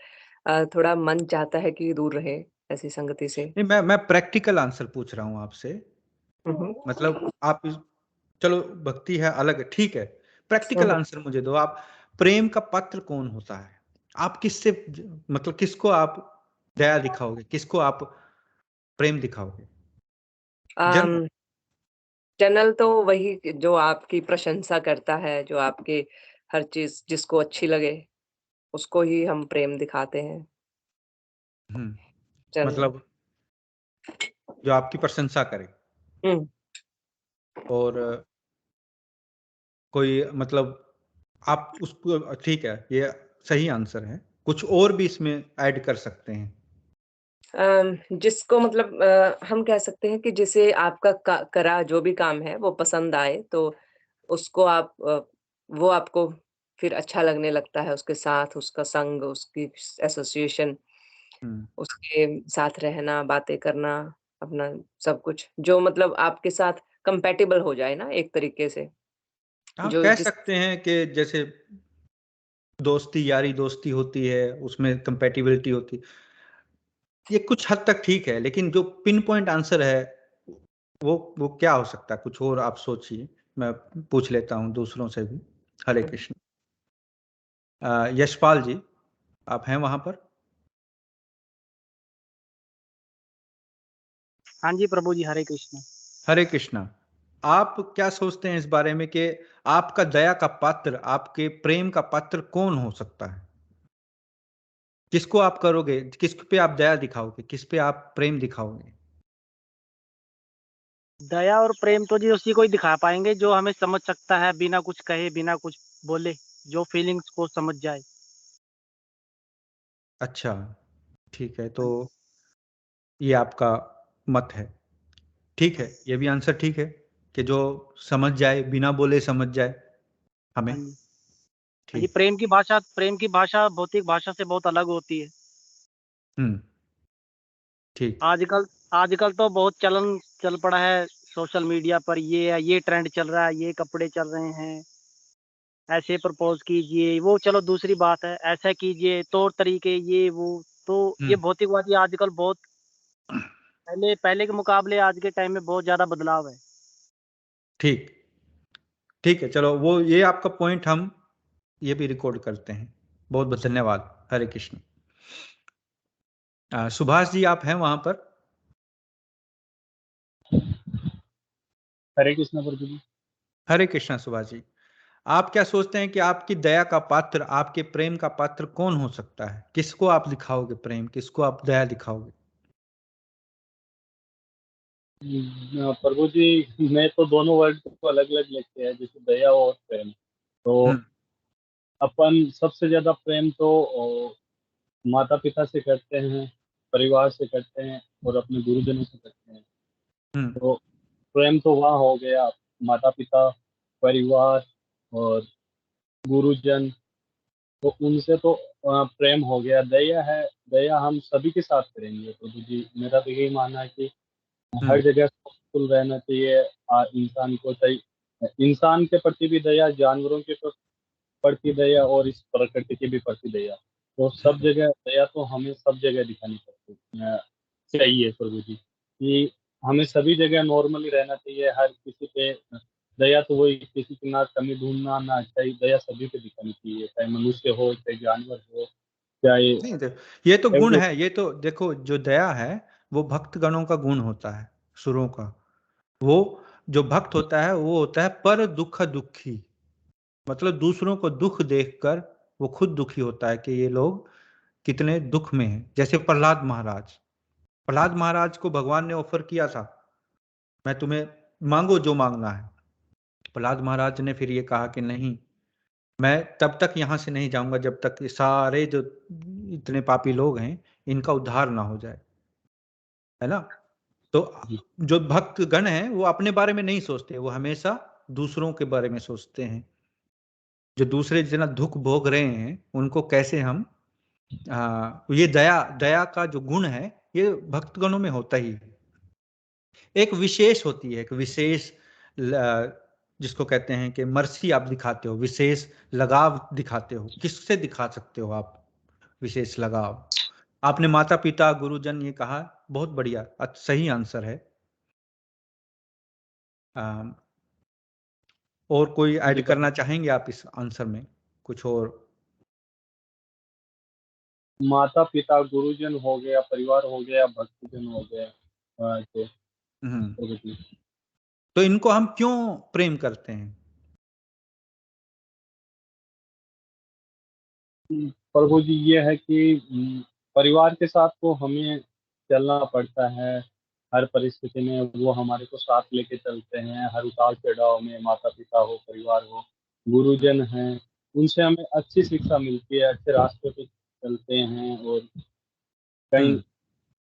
B: थोड़ा मन चाहता है कि दूर रहे ऐसी संगति से।
A: नहीं, मैं प्रैक्टिकल आंसर पूछ रहा हूं आपसे। मतलब आप चलो भक्ति है अलग है, ठीक है, प्रैक्टिकल आंसर मुझे दो। आप प्रेम का पात्र कौन होता है? आप किससे मतलब किसको आप दया दिखाओगे, किसको आप प्रेम दिखाओगे? जनरल।
B: जनरल तो वही जो आपकी प्रशंसा करता है, जो आपके हर चीज जिसको अच्छी लगे उसको ही हम प्रेम दिखाते हैं जनरल।
A: मतलब जो आपकी प्रशंसा करे।
B: हम्म
A: और कोई मतलब आप उसको, ठीक है, ये सही आंसर है। कुछ और भी इसमें ऐड कर सकते हैं।
B: जिसको मतलब हम कह सकते हैं कि जिसे आपका करा जो भी काम है वो पसंद आए, तो उसको आप वो आपको फिर अच्छा लगने लगता है, उसके साथ उसका संग, उसकी एसोसिएशन, उसके साथ रहना, बातें करना, अपना सब कुछ जो मतलब आपके साथ कंपैटिबल हो जाए ना एक तरीके से।
A: आप
B: जो
A: कह
B: जिस
A: सकते हैं कि जैसे दोस्ती यारी दोस्ती होती है उसमें कंपैटिबिलिटी होती है, ये कुछ हद तक ठीक है, लेकिन जो पिन पॉइंट आंसर है वो क्या हो सकता है? कुछ और आप सोचिए, मैं पूछ लेता हूँ दूसरों से भी। हरे कृष्ण। यशपाल जी, आप हैं वहां पर?
D: हाँ जी प्रभु जी, हरे कृष्ण।
A: हरे कृष्णा। आप क्या सोचते हैं इस बारे में कि आपका दया का पात्र, आपके प्रेम का पात्र कौन हो सकता है? किसको आप करोगे, किस पे आप दया दिखाओगे, किस पे आप प्रेम दिखाओगे?
D: दया और प्रेम तो जी उसी को ही दिखा पाएंगे जो हमें समझ सकता है, बिना कुछ कहे, बिना कुछ बोले, जो फीलिंग्स को समझ जाए।
A: अच्छा, ठीक है, तो ये आपका मत है, ठीक है, ये भी आंसर ठीक है कि जो समझ जाए, बिना बोले समझ जाए हमें।
D: हाँ जी। हाँ जी,
A: ठीक।
D: प्रेम की भाषा भौतिक भाषा से बहुत अलग होती है।
A: हम्म। ठीक।
D: आजकल आजकल तो बहुत चल पड़ा है सोशल मीडिया पर, ये ट्रेंड चल रहा है, ये कपड़े चल रहे हैं, ऐसे प्रपोज कीजिए, वो चलो दूसरी बात है, ऐसा कीजिए, तौर तरीके ये वो। तो ये
A: हम्म।
D: भौतिकवादी आजकल बहुत पहले पहले के मुकाबले आज के टाइम में बहुत ज्यादा बदलाव है।
A: ठीक। ठीक है, चलो वो ये आपका पॉइंट हम ये भी रिकॉर्ड करते हैं। बहुत बहुत धन्यवाद। हरे कृष्ण। सुभाष जी आप हैं वहां पर?
E: हरे कृष्ण प्रभु जी।
A: हरे कृष्ण सुभाष जी, आप क्या सोचते हैं कि आपकी दया का पात्र, आपके प्रेम का पात्र कौन हो सकता है? किसको आप दिखाओगे प्रेम, किसको आप दया दिखाओगे?
E: प्रभु जी, मैं तो दोनों वर्ड को अलग अलग लेते हैं, जैसे दया और प्रेम। तो अपन सबसे ज्यादा प्रेम तो माता पिता से करते हैं, परिवार से करते हैं और अपने गुरुजनों से करते हैं। तो प्रेम तो वहाँ हो गया, माता पिता, परिवार और गुरुजन, तो उनसे तो प्रेम हो गया। दया है, दया हम सभी के साथ करेंगे प्रभु जी। मेरा तो यही मानना है कि हर जगह खुल रहना चाहिए इंसान को। चाहिए इंसान के प्रति भी दया, जानवरों के प्रति दया और इस प्रकृति के भी प्रति दया। तो सब जगह दया तो हमें सब जगह दिखानी चाहिए प्रभु जी, कि हमें सभी जगह नॉर्मली रहना चाहिए। हर किसी पे दया तो वही, किसी की ना कमी ढूंढना ना अच्छाई, दया सभी पे दिखानी चाहिए, चाहे मनुष्य हो, चाहे जानवर हो, चाहे
A: नहीं, ये तो गुण है। ये तो देखो, जो दया है वो भक्त गणों का गुण होता है, सुरों का। वो जो भक्त होता है वो होता है पर दुख दुखी, मतलब दूसरों को दुख देखकर वो खुद दुखी होता है कि ये लोग कितने दुख में हैं। जैसे प्रहलाद महाराज, प्रहलाद महाराज को भगवान ने ऑफर किया था, मैं तुम्हें मांगो जो मांगना है। प्रहलाद महाराज ने फिर ये कहा कि नहीं, मैं तब तक यहां से नहीं जाऊंगा जब तक ये सारे जो इतने पापी लोग हैं इनका उद्धार ना हो जाए, है ना। तो जो भक्त गण हैं वो अपने बारे में नहीं सोचते, वो हमेशा दूसरों के बारे में सोचते हैं। जो दूसरे जितना दुख भोग रहे हैं उनको कैसे हम ये दया, दया का जो गुण है ये भक्तगणों में होता ही है। एक विशेष होती है, एक विशेष जिसको कहते हैं कि मर्सी आप दिखाते हो, विशेष लगाव दिखाते हो। किससे दिखा सकते हो आप विशेष लगाव? आपने माता पिता गुरुजन ये कहा, बहुत बढ़िया, सही आंसर है। और कोई ऐड करना चाहेंगे आप इस आंसर में कुछ और?
E: माता पिता, गुरुजन हो गया, परिवार हो गया, भक्तजन हो गया।
A: तो इनको हम क्यों प्रेम करते हैं?
E: प्रभु जी, ये है कि परिवार के साथ तो हमें चलना पड़ता है हर परिस्थिति में। वो हमारे को साथ लेके चलते हैं हर उतार चढ़ाव में। माता पिता हो, परिवार हो, गुरुजन हैं, उनसे हमें अच्छी शिक्षा मिलती है, अच्छे रास्ते पे चलते हैं और कहीं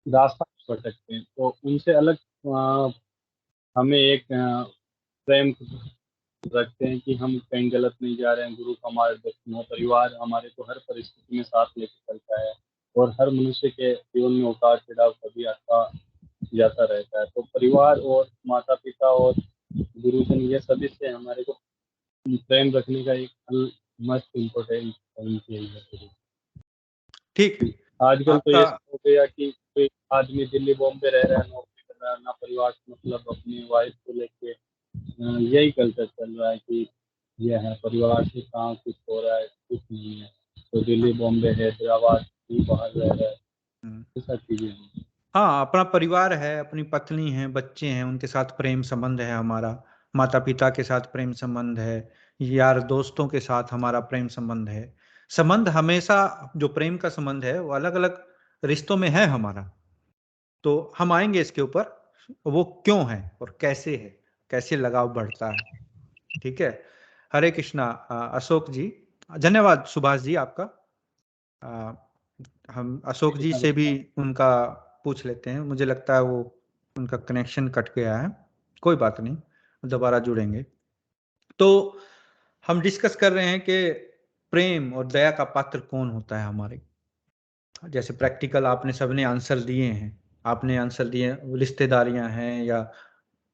E: रास्ता भटकते हैं। तो उनसे अलग हमें एक प्रेम रखते हैं कि हम कहीं गलत नहीं जा रहे हैं। गुरु का मार्गदर्शन हो, परिवार हमारे को हर परिस्थिति में साथ लेकर चलता है और हर मनुष्य के जीवन में उतार चढ़ाव कभी आता जाता रहता है। तो परिवार और माता पिता और गुरुजन, ये सभी से हमारे को प्रेम रखने का एक मस्ट इम्पोर्टेंट पॉइंट यही है।
A: ठीक,
E: आजकल तो ये हो गया कि कोई आदमी दिल्ली बॉम्बे रह रहा है, नौकरी कर रहा है, ना परिवार मतलब अपनी वाइफ को लेके यही कल्चर चल रहा है कि यह है परिवार से कहाँ कुछ हो रहा है, कुछ नहीं है। तो दिल्ली बॉम्बे हैदराबाद ही बाहर रह रहा है, ये सब चीजें।
A: हाँ, अपना परिवार है, अपनी पत्नी है, बच्चे हैं, उनके साथ प्रेम संबंध है हमारा। माता पिता के साथ प्रेम संबंध है, यार दोस्तों के साथ हमारा प्रेम संबंध है। संबंध हमेशा, जो प्रेम का संबंध है वो अलग अलग रिश्तों में है हमारा। तो हम आएंगे इसके ऊपर, वो क्यों है और कैसे है, कैसे लगाव बढ़ता है। ठीक है, हरे कृष्णा। अशोक जी, धन्यवाद। सुभाष जी आपका, हम अशोक जी से भी उनका पूछ लेते हैं। मुझे लगता है वो उनका कनेक्शन कट गया है, कोई बात नहीं, दोबारा जुड़ेंगे। तो हम डिस्कस कर रहे हैं कि प्रेम और दया का पात्र कौन होता है हमारे। जैसे प्रैक्टिकल आपने सबने आंसर दिए हैं, आपने आंसर दिए, रिश्तेदारियां हैं या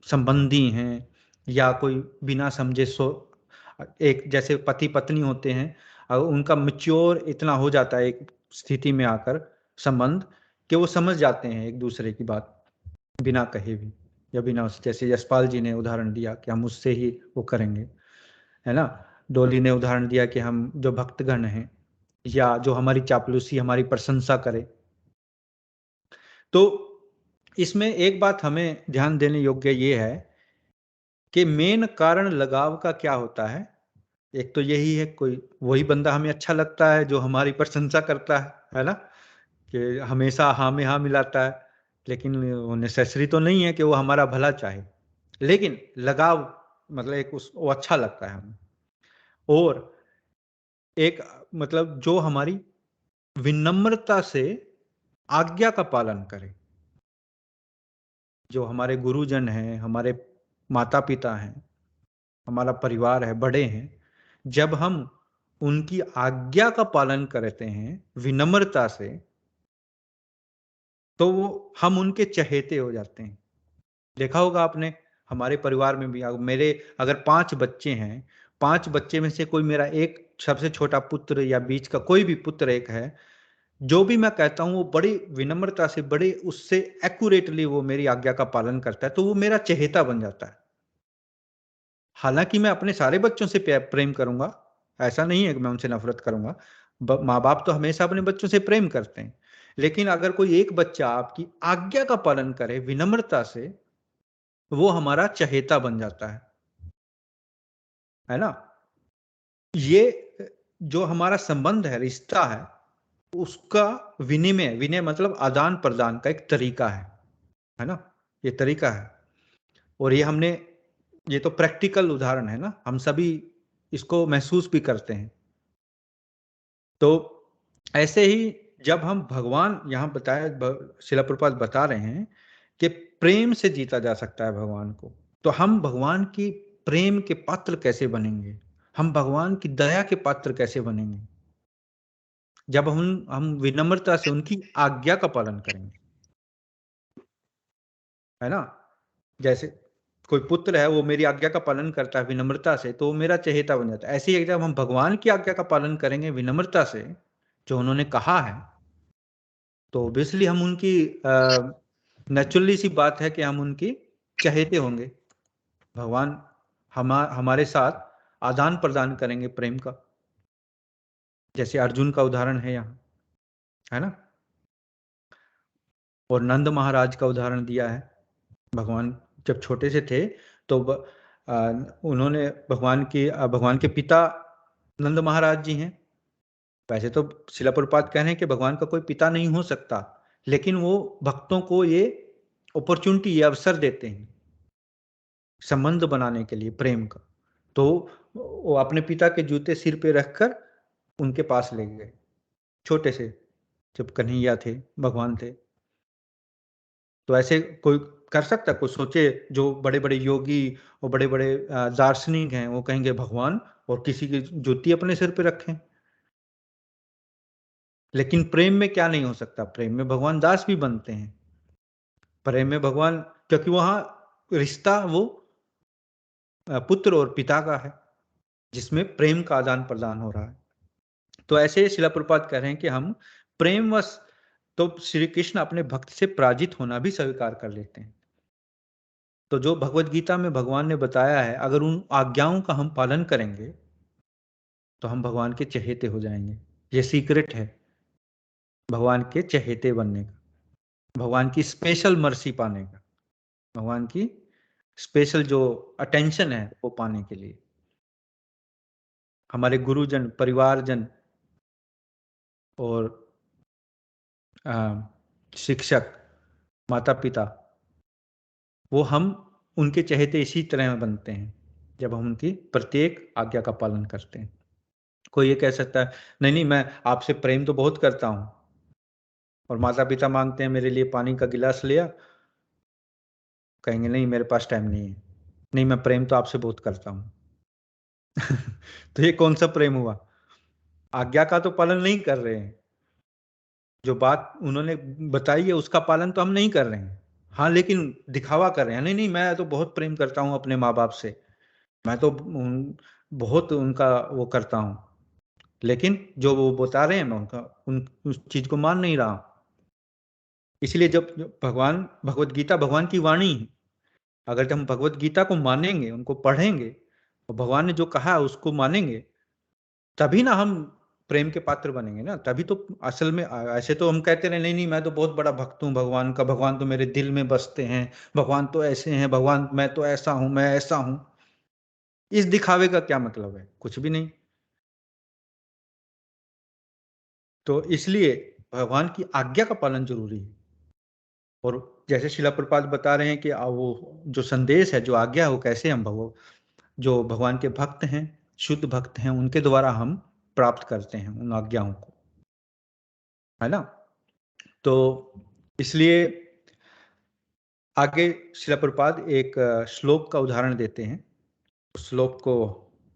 A: संबंधी हैं या कोई बिना समझे एक जैसे पति पत्नी होते हैं, और उनका मैच्योर इतना हो जाता है एक स्थिति में आकर संबंध कि वो समझ जाते हैं एक दूसरे की बात बिना कहे भी, या बिना, जैसे यशपाल जी ने उदाहरण दिया कि हम उससे ही वो करेंगे, है ना। डोली ने उदाहरण दिया कि हम जो भक्तगण हैं या जो हमारी चापलूसी, हमारी प्रशंसा करे। तो इसमें एक बात हमें ध्यान देने योग्य ये है कि मेन कारण लगाव का क्या होता है। एक तो यही है, कोई वही बंदा हमें अच्छा लगता है जो हमारी प्रशंसा करता है ना, कि हमेशा हाँ में हाँ मिलाता है, लेकिन वो नेसेसरी तो नहीं है कि वो हमारा भला चाहे, लेकिन लगाव मतलब एक वो अच्छा लगता है हमें। और एक मतलब जो हमारी विनम्रता से आज्ञा का पालन करे। जो हमारे गुरुजन हैं, हमारे माता पिता हैं, हमारा परिवार है, बड़े हैं, जब हम उनकी आज्ञा का पालन करते हैं विनम्रता से, तो वो हम उनके चहेते हो जाते हैं। देखा होगा आपने, हमारे परिवार में भी मेरे अगर 5 बच्चे हैं, 5 बच्चे में से कोई मेरा एक सबसे छोटा पुत्र या बीच का कोई भी पुत्र एक है, जो भी मैं कहता हूं वो बड़ी विनम्रता से, बड़े उससे एक्यूरेटली वो मेरी आज्ञा का पालन करता है, तो वो मेरा चहेता बन जाता है। हालांकि मैं अपने सारे बच्चों से प्रेम करूंगा, ऐसा नहीं है कि मैं उनसे नफरत करूंगा। माँ बाप तो हमेशा अपने बच्चों से प्रेम करते हैं, लेकिन अगर कोई एक बच्चा आपकी आज्ञा का पालन करे विनम्रता से, वो हमारा चहेता बन जाता है ना। ये जो हमारा संबंध है, रिश्ता है, उसका विनिमय, विनय मतलब आदान प्रदान का एक तरीका है ना, ये तरीका है। और ये हमने, ये तो प्रैक्टिकल उदाहरण है ना, हम सभी इसको महसूस भी करते हैं। तो ऐसे ही जब हम भगवान, यहाँ बताया श्रील प्रभुपाद बता रहे हैं कि प्रेम से जीता जा सकता है भगवान को, तो हम भगवान की प्रेम के पात्र कैसे बनेंगे, हम भगवान की दया के पात्र कैसे बनेंगे, जब हम विनम्रता से उनकी आज्ञा का पालन करेंगे, है ना। जैसे कोई पुत्र है, वो मेरी आज्ञा का पालन करता है विनम्रता से, तो वो मेरा चहेता बन जाता है। ऐसे ही जब हम भगवान की आज्ञा का पालन करेंगे विनम्रता से, जो उन्होंने कहा है, तो ऑब्वियसली हम उनकी नेचुरली सी बात है कि हम उनकी चहेते होंगे। भगवान हमारे साथ आदान प्रदान करेंगे प्रेम का, जैसे अर्जुन का उदाहरण है यहाँ, है ना। और नंद महाराज का उदाहरण दिया है। भगवान जब छोटे से थे तो उन्होंने भगवान के पिता नंद महाराज जी हैं। वैसे तो श्रील प्रभुपाद कह रहे हैं कि भगवान का कोई पिता नहीं हो सकता, लेकिन वो भक्तों को ये अपॉर्चुनिटी, ये अवसर देते हैं संबंध बनाने के लिए प्रेम का। तो वो अपने पिता के जूते सिर पे रखकर उनके पास ले गए, छोटे से, जब कन्हैया थे, भगवान थे। तो ऐसे कोई कर सकता, कोई सोचे जो बड़े बड़े योगी और बड़े बड़े दार्शनिक हैं, वो कहेंगे भगवान और किसी की जूती अपने सिर पे रखें। लेकिन प्रेम में क्या नहीं हो सकता, प्रेम में भगवान दास भी बनते हैं। प्रेम में भगवान, क्योंकि वहां रिश्ता वो पुत्र और पिता का है, जिसमें प्रेम का आदान प्रदान हो रहा है। तो ऐसे श्रील प्रभुपाद कह रहे हैं कि हम प्रेमवश, तो श्री कृष्ण अपने भक्त से पराजित होना भी स्वीकार कर लेते हैं। तो जो भगवत गीता में भगवान ने बताया है, अगर उन आज्ञाओं का हम पालन करेंगे तो हम भगवान के चहेते हो जाएंगे। ये सीक्रेट है भगवान के चहेते बनने का, भगवान की स्पेशल मर्सी पाने का, भगवान की स्पेशल जो अटेंशन है वो पाने के लिए। हमारे गुरुजन, परिवारजन और शिक्षक, माता पिता, वो हम उनके चहेते इसी तरह बनते हैं जब हम उनकी प्रत्येक आज्ञा का पालन करते हैं। कोई ये कह सकता है नहीं नहीं, मैं आपसे प्रेम तो बहुत करता हूं, और माता पिता मांगते हैं मेरे लिए पानी का गिलास लिया, कहेंगे नहीं मेरे पास टाइम नहीं है। नहीं, मैं प्रेम तो आपसे बहुत करता हूं। तो ये कौन सा प्रेम हुआ? आज्ञा का तो पालन नहीं कर रहे हैं, जो बात उन्होंने बताई है उसका पालन तो हम नहीं कर रहे हैं। हाँ, लेकिन दिखावा कर रहे हैं, नहीं नहीं मैं तो बहुत प्रेम करता हूं अपने माँ बाप से, मैं तो बहुत उनका वो करता हूं, लेकिन जो वो बता रहे हैं मैं उनका उस चीज को मान नहीं रहा। इसलिए जब भगवान, भगवत गीता भगवान की वाणी है, अगर हम भगवत गीता को मानेंगे, उनको पढ़ेंगे और भगवान ने जो कहा है उसको मानेंगे, तभी ना हम प्रेम के पात्र बनेंगे ना, तभी तो असल में। ऐसे तो हम कहते रहे, नहीं नहीं मैं तो बहुत बड़ा भक्त हूँ भगवान का, भगवान तो मेरे दिल में बसते हैं, भगवान तो ऐसे हैं, भगवान मैं तो ऐसा हूं, मैं ऐसा हूं। इस दिखावे का क्या मतलब है? कुछ भी नहीं। तो इसलिए भगवान की आज्ञा का पालन जरूरी है। और जैसे शिला प्रपात बता रहे हैं कि वो जो संदेश है, जो आज्ञा है, वो कैसे हम जो भगवान के भक्त हैं, शुद्ध भक्त हैं, उनके द्वारा हम प्राप्त करते हैं उन आज्ञाओं को, है ना। तो इसलिए आगे शिला प्रपात एक श्लोक का उदाहरण देते हैं। उस श्लोक को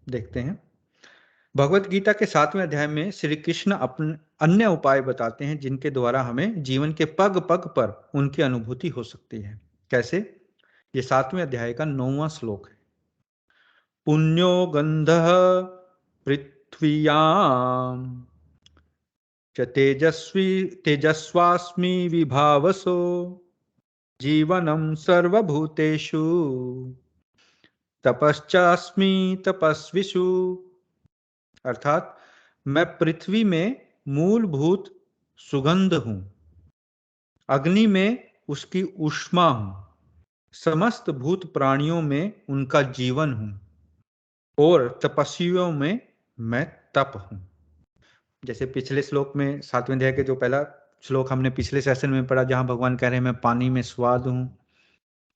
A: देखते हैं। भगवत गीता के 7वें अध्याय में श्री कृष्ण अपने अन्य उपाय बताते हैं जिनके द्वारा हमें जीवन के पग पग पर उनकी अनुभूति हो सकती है। कैसे? ये 7वें अध्याय का 9वां श्लोक है। पुण्यो गंधः पृथ्व्याम च तेजस्वास्मि विभावसो जीवनम सर्वभूतेषु तपश्चास्मि तपस्विषु। अर्थात मैं पृथ्वी में मूलभूत सुगंध हूं, अग्नि में उसकी ऊष्मा हूं, समस्त भूत प्राणियों में उनका जीवन हूं, और तपस्वियों में मैं तप हूं। जैसे पिछले श्लोक में 7वें अध्याय के जो पहला श्लोक हमने पिछले सेशन में पढ़ा, जहां भगवान कह रहे हैं मैं पानी में स्वाद हूं,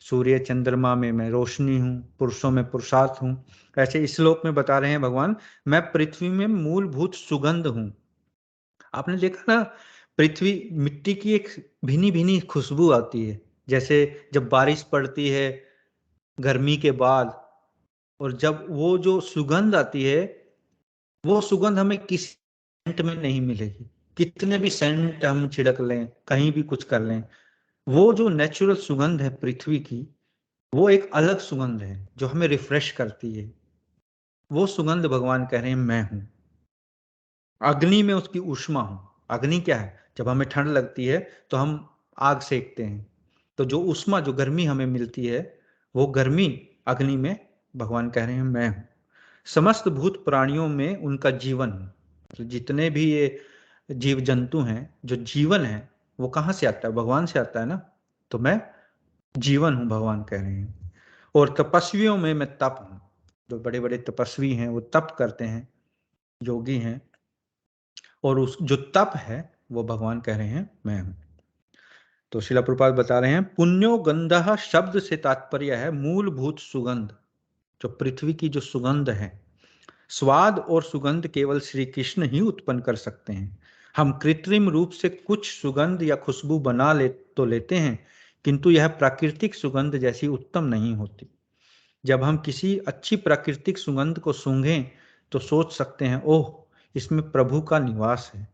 A: सूर्य चंद्रमा में मैं रोशनी हूं, पुरुषों में पुरुषार्थ हूं। ऐसे इस श्लोक में बता रहे हैं भगवान मैं पृथ्वी में मूलभूत सुगंध हूं। आपने देखा ना, पृथ्वी मिट्टी की एक भिनी भिनी खुशबू आती है। जैसे जब बारिश पड़ती है गर्मी के बाद, और जब वो जो सुगंध आती है, वो सुगंध हमें किसी सेंट में नहीं मिलेगी। कितने भी सेंट हम छिड़क लें, कहीं भी कुछ कर लें, वो जो नेचुरल सुगंध है पृथ्वी की, वो एक अलग सुगंध है जो हमें रिफ्रेश करती है। वो सुगंध भगवान कह रहे हैं मैं हूं। अग्नि में उसकी ऊष्मा हूं। अग्नि क्या है? जब हमें ठंड लगती है तो हम आग सेकते हैं, तो जो ऊष्मा, जो गर्मी हमें मिलती है, वो गर्मी अग्नि में भगवान कह रहे हैं मैं हूं। समस्त भूत प्राणियों में उनका जीवन हूं। तो जितने भी ये जीव जंतु हैं, जो जीवन है वो कहाँ से आता है? भगवान से आता है ना। तो मैं जीवन हूं, भगवान कह रहे हैं। और तपस्वियों में मैं तप हूं। जो बड़े बड़े तपस्वी हैं वो तप करते हैं, योगी हैं, और उस जो तप है वो भगवान कह रहे हैं मैं हूं। तो शिला प्रभुपाद बता रहे हैं पुण्यो गंधः शब्द से तात्पर्य है मूलभूत सुगंध, जो पृथ्वी की जो सुगंध है। स्वाद और सुगंध केवल श्री कृष्ण ही उत्पन्न कर सकते हैं। हम कृत्रिम रूप से कुछ सुगंध या खुशबू बना लेते हैं, किंतु यह प्राकृतिक सुगंध जैसी उत्तम नहीं होती। जब हम किसी अच्छी प्राकृतिक सुगंध को सूंघें तो सोच सकते हैं ओह, इसमें प्रभु का निवास है,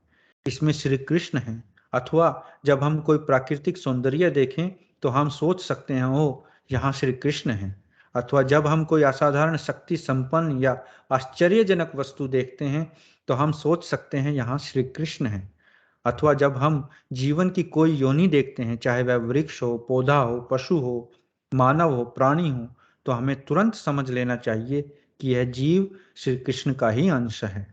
A: इसमें श्री कृष्ण है। अथवा जब हम कोई प्राकृतिक सौंदर्य देखें तो हम सोच सकते हैं ओह, यहाँ श्री कृष्ण है। अथवा जब हम कोई असाधारण शक्ति संपन्न या आश्चर्यजनक वस्तु देखते हैं तो हम सोच सकते हैं यहाँ श्री कृष्ण है। अथवा जब हम जीवन की कोई योनि देखते हैं, चाहे वह वृक्ष हो, पौधा हो, पशु हो, मानव हो, प्राणी हो, तो हमें तुरंत समझ लेना चाहिए कि यह जीव श्री कृष्ण का ही अंश है।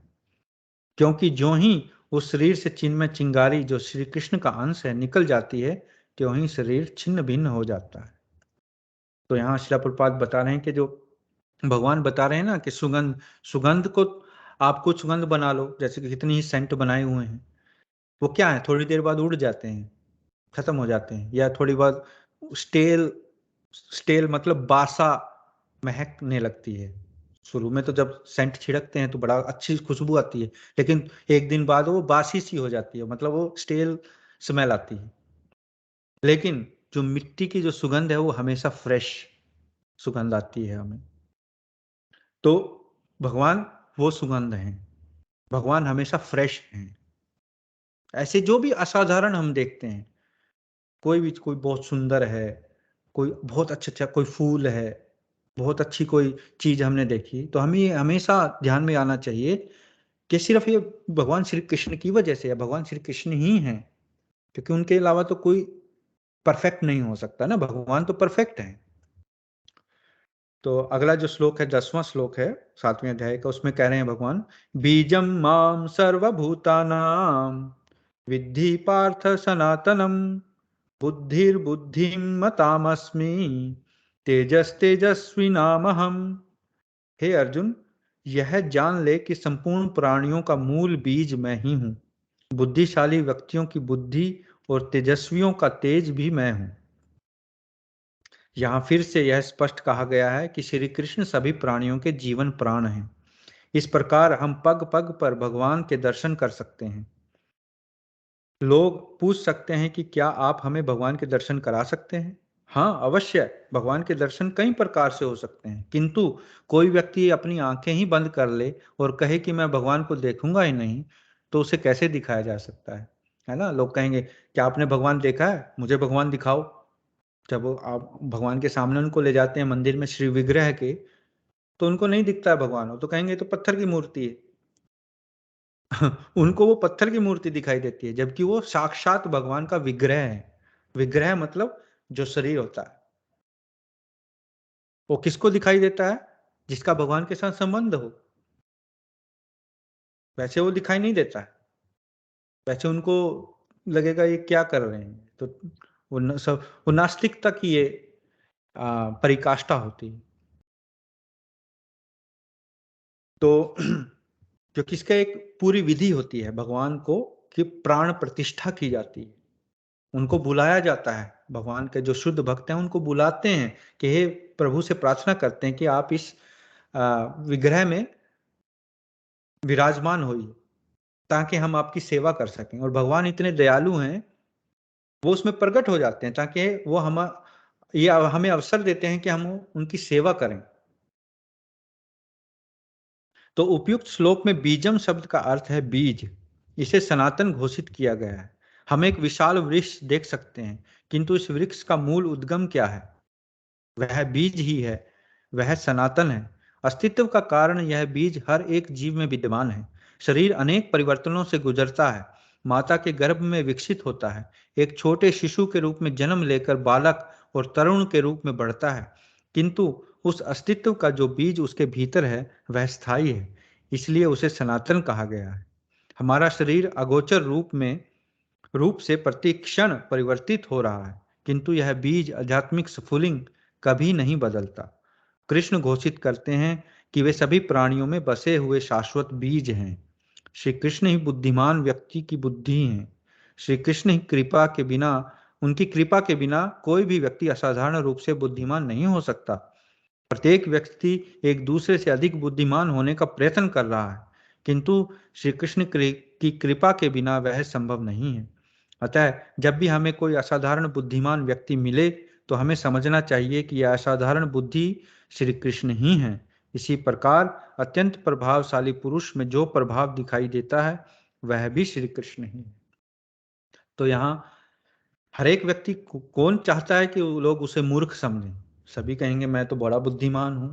A: क्योंकि जो ही उस शरीर से चिन्मय चिंगारी जो श्री कृष्ण का अंश है निकल जाती है, त्यों ही शरीर छिन्न भिन्न हो जाता है। तो यहाँ शिला प्रभुपाद बता रहे हैं कि जो भगवान बता रहे हैं ना कि सुगंध को आप कुछ सुगंध बना लो, जैसे कि कितनी ही सेंट बनाए हुए हैं, वो क्या है, थोड़ी देर बाद उड़ जाते हैं, खत्म हो जाते हैं, या थोड़ी बाद स्टेल मतलब बासा महकने लगती है। शुरू में तो जब सेंट छिड़कते हैं तो बड़ा अच्छी खुशबू आती है, लेकिन एक दिन बाद वो बासी सी हो जाती है, मतलब वो स्टेल स्मेल आती है। लेकिन जो मिट्टी की जो सुगंध है वो हमेशा फ्रेश सुगंध आती है हमें। तो भगवान वो सुगंध है, भगवान हमेशा फ्रेश हैं। ऐसे जो भी असाधारण हम देखते हैं, कोई बहुत सुंदर है, कोई बहुत अच्छा कोई फूल है, बहुत अच्छी कोई चीज हमने देखी, तो हमें हमेशा ध्यान में आना चाहिए कि सिर्फ ये भगवान श्री कृष्ण की वजह से है, भगवान श्री कृष्ण ही हैं, क्योंकि उनके अलावा तो कोई परफेक्ट नहीं हो सकता ना, भगवान तो परफेक्ट है। तो अगला जो श्लोक है 10वां श्लोक है 7वें अध्याय का, उसमें कह रहे हैं भगवान, बीजम माम सर्वभूतानाम विद्धि पार्थ सनातनम बुद्धिर्बुद्धिं मतामस्मि तेजस्तेजस्विनामहम्। हे अर्जुन, यह जान ले कि संपूर्ण प्राणियों का मूल बीज मैं ही हूं। बुद्धिशाली व्यक्तियों की बुद्धि और तेजस्वियों का तेज भी मैं हूं। यहां फिर से यह स्पष्ट कहा गया है कि श्री कृष्ण सभी प्राणियों के जीवन प्राण हैं। इस प्रकार हम पग पग पर भगवान के दर्शन कर सकते हैं। लोग पूछ सकते हैं कि क्या आप हमें भगवान के दर्शन करा सकते हैं? हाँ, अवश्य। भगवान के दर्शन कई प्रकार से हो सकते हैं, किंतु कोई व्यक्ति अपनी आंखें ही बंद कर ले और कहे कि मैं भगवान को देखूंगा ही नहीं, तो उसे कैसे दिखाया जा सकता है ना? लोग कहेंगे, क्या आपने भगवान देखा है? मुझे भगवान दिखाओ। जब आप भगवान के सामने उनको ले जाते हैं मंदिर में श्री विग्रह के, तो उनको नहीं दिखता है भगवान, वो तो कहेंगे तो पत्थर की मूर्ति है। उनको वो पत्थर की मूर्ति दिखाई देती है, जबकि वो साक्षात भगवान का विग्रह है। विग्रह मतलब जो शरीर होता है। वो किसको दिखाई देता है? जिसका भगवान के साथ संबंध हो। वैसे वो दिखाई नहीं देता है। वैसे उनको लगेगा ये क्या कर रहे हैं, तो वो नास्तिकता की ये परिकाष्ठा होती है। तो जो किसका एक पूरी विधि होती है भगवान को कि प्राण प्रतिष्ठा की जाती है। उनको बुलाया जाता है, भगवान के जो शुद्ध भक्त हैं उनको बुलाते हैं कि हे प्रभु से प्रार्थना करते हैं कि आप इस विग्रह में विराजमान होइए ताकि हम आपकी सेवा कर सकें। और भगवान इतने दयालु हैं, वो उसमें प्रकट हो जाते हैं ताकि वो हमें अवसर देते हैं कि हम उनकी सेवा करें। तो उपयुक्त श्लोक में बीजम शब्द का अर्थ है बीज। इसे सनातन घोषित किया गया है। हम एक विशाल वृक्ष देख सकते हैं, किंतु इस वृक्ष का मूल उद्गम क्या है? वह बीज ही है, वह सनातन है। अस्तित्व का कारण यह बीज हर एक जीव में विद्यमान है। शरीर अनेक परिवर्तनों से गुजरता है, माता के गर्भ में विकसित होता है, एक छोटे शिशु के रूप में जन्म लेकर बालक और तरुण के रूप में बढ़ता है, किंतु उस अस्तित्व का जो बीज उसके भीतर है वह स्थायी है, इसलिए उसे सनातन कहा गया है। हमारा शरीर अगोचर रूप से प्रतिक्षण परिवर्तित हो रहा है, किंतु यह बीज आध्यात्मिक स्फुलिंग कभी नहीं बदलता। कृष्ण घोषित करते हैं कि वे सभी प्राणियों में बसे हुए शाश्वत बीज हैं। श्री कृष्ण ही बुद्धिमान व्यक्ति की बुद्धि हैं। श्री कृष्ण ही उनकी कृपा के बिना कोई भी व्यक्ति असाधारण रूप से बुद्धिमान नहीं हो सकता। प्रत्येक व्यक्ति एक दूसरे से अधिक बुद्धिमान होने का प्रयत्न कर रहा है, किंतु श्री कृष्ण की कृपा के बिना वह संभव नहीं है। अतः जब भी हमें कोई असाधारण बुद्धिमान व्यक्ति मिले तो हमें समझना चाहिए कि यह असाधारण बुद्धि श्री कृष्ण ही है। इसी प्रकार अत्यंत प्रभावशाली पुरुष में जो प्रभाव दिखाई देता है वह भी श्री कृष्ण ही है। तो यहाँ हर एक व्यक्ति कौन चाहता है कि लोग उसे मूर्ख समझें? सभी कहेंगे मैं तो बड़ा बुद्धिमान हूं,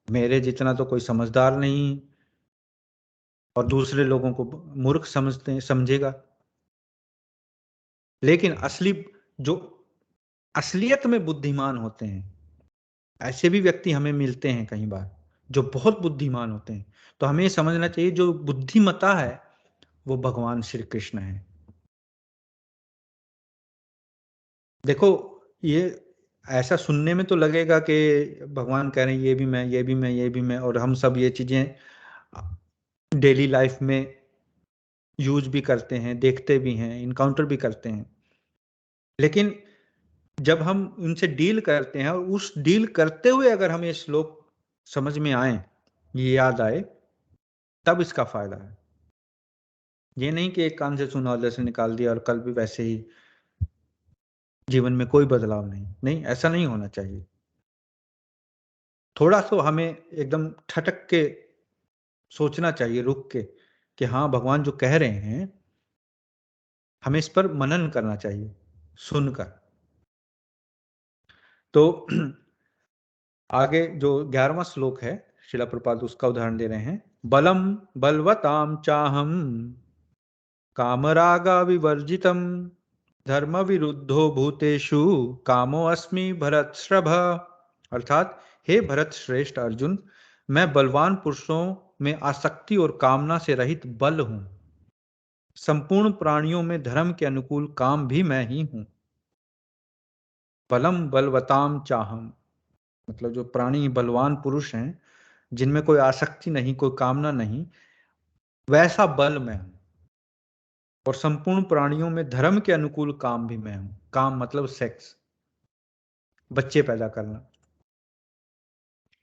A: मेरे जितना तो कोई समझदार नहीं, और दूसरे लोगों को मूर्ख समझेगा। लेकिन जो असलियत में बुद्धिमान होते हैं, ऐसे भी व्यक्ति हमें मिलते हैं कई बार जो बहुत बुद्धिमान होते हैं। तो हमें समझना चाहिए जो बुद्धिमता है वो भगवान श्री कृष्ण है। देखो, ये ऐसा सुनने में तो लगेगा कि भगवान कह रहे हैं ये भी मैं, ये भी मैं, ये भी मैं, और हम सब ये चीजें डेली लाइफ में यूज भी करते हैं, देखते भी हैं, इनकाउंटर भी करते हैं। लेकिन जब हम उनसे डील करते हैं और उस डील करते हुए अगर हमें श्लोक समझ में आए, ये याद आए, तब इसका फायदा है। ये नहीं कि एक कान से सुना उधर से निकाल दिया और कल भी वैसे ही जीवन में कोई बदलाव नहीं, ऐसा नहीं होना चाहिए। थोड़ा सा हमें एकदम ठटक के सोचना चाहिए, रुक के, कि हाँ भगवान जो कह रहे हैं हमें इस पर मनन करना चाहिए सुनकर। तो आगे जो 11वां श्लोक है, शिला प्रपात उसका उदाहरण दे रहे हैं। बलम बलवताम चाहम कामरागा विवर्जितम धर्म विरुद्धो भूतेषु कामो अस्मि भरतश्रभ। अर्थात हे भरत श्रेष्ठ अर्जुन, मैं बलवान पुरुषों में आसक्ति और कामना से रहित बल हूं। संपूर्ण प्राणियों में धर्म के अनुकूल काम भी मैं ही हूं। बलम बलवताम चाहम, मतलब जो प्राणी बलवान पुरुष हैं, जिनमें कोई आसक्ति नहीं, कोई कामना नहीं, वैसा बल मैं हूं। और संपूर्ण प्राणियों में धर्म के अनुकूल काम भी मैं हूं। काम मतलब सेक्स, बच्चे पैदा करना।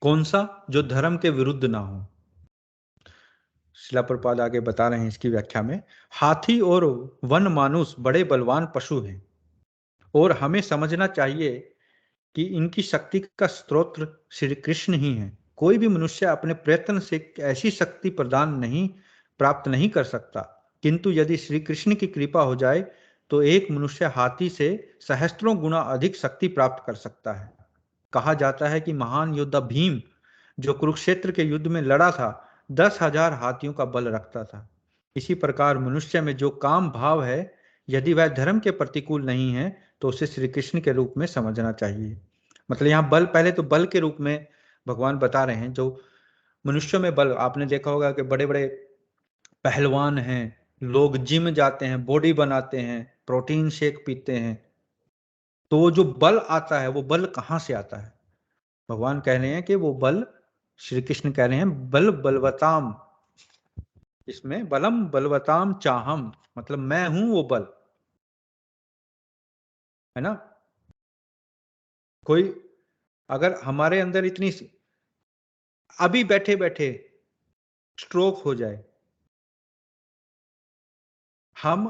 A: कौन सा? जो धर्म के विरुद्ध ना हो। शिला प्रपाद आगे बता रहे हैं इसकी व्याख्या में, हाथी और वन मानुष बड़े बलवान पशु हैं और हमें समझना चाहिए कि इनकी शक्ति का स्रोत श्री कृष्ण ही है। कोई भी मनुष्य अपने प्रयत्न से ऐसी शक्ति प्राप्त नहीं कर सकता, किंतु यदि श्री कृष्ण की कृपा हो जाए तो एक मनुष्य हाथी से सहस्त्रों गुना अधिक शक्ति प्राप्त कर सकता है। कहा जाता है कि महान योद्धा भीम जो कुरुक्षेत्र के युद्ध में लड़ा था, 10,000 हाथियों का बल रखता था। इसी प्रकार मनुष्य में जो काम भाव है, यदि वह धर्म के प्रतिकूल नहीं है तो उसे श्री कृष्ण के रूप में समझना चाहिए। मतलब यहाँ बल, पहले तो बल के रूप में भगवान बता रहे हैं। जो मनुष्यों में बल, आपने देखा होगा कि बड़े बड़े पहलवान हैं, लोग जिम जाते हैं, बॉडी बनाते हैं, प्रोटीन शेक पीते हैं, तो वो जो बल आता है, वो बल कहाँ से आता है? भगवान कह रहे हैं कि वो बल, श्री कृष्ण कह रहे हैं बल बलवताम, इसमें बलम बलवताम चाहम, मतलब मैं हूं वो बल, है ना। कोई अगर हमारे अंदर इतनी, अभी बैठे बैठे स्ट्रोक हो जाए, हम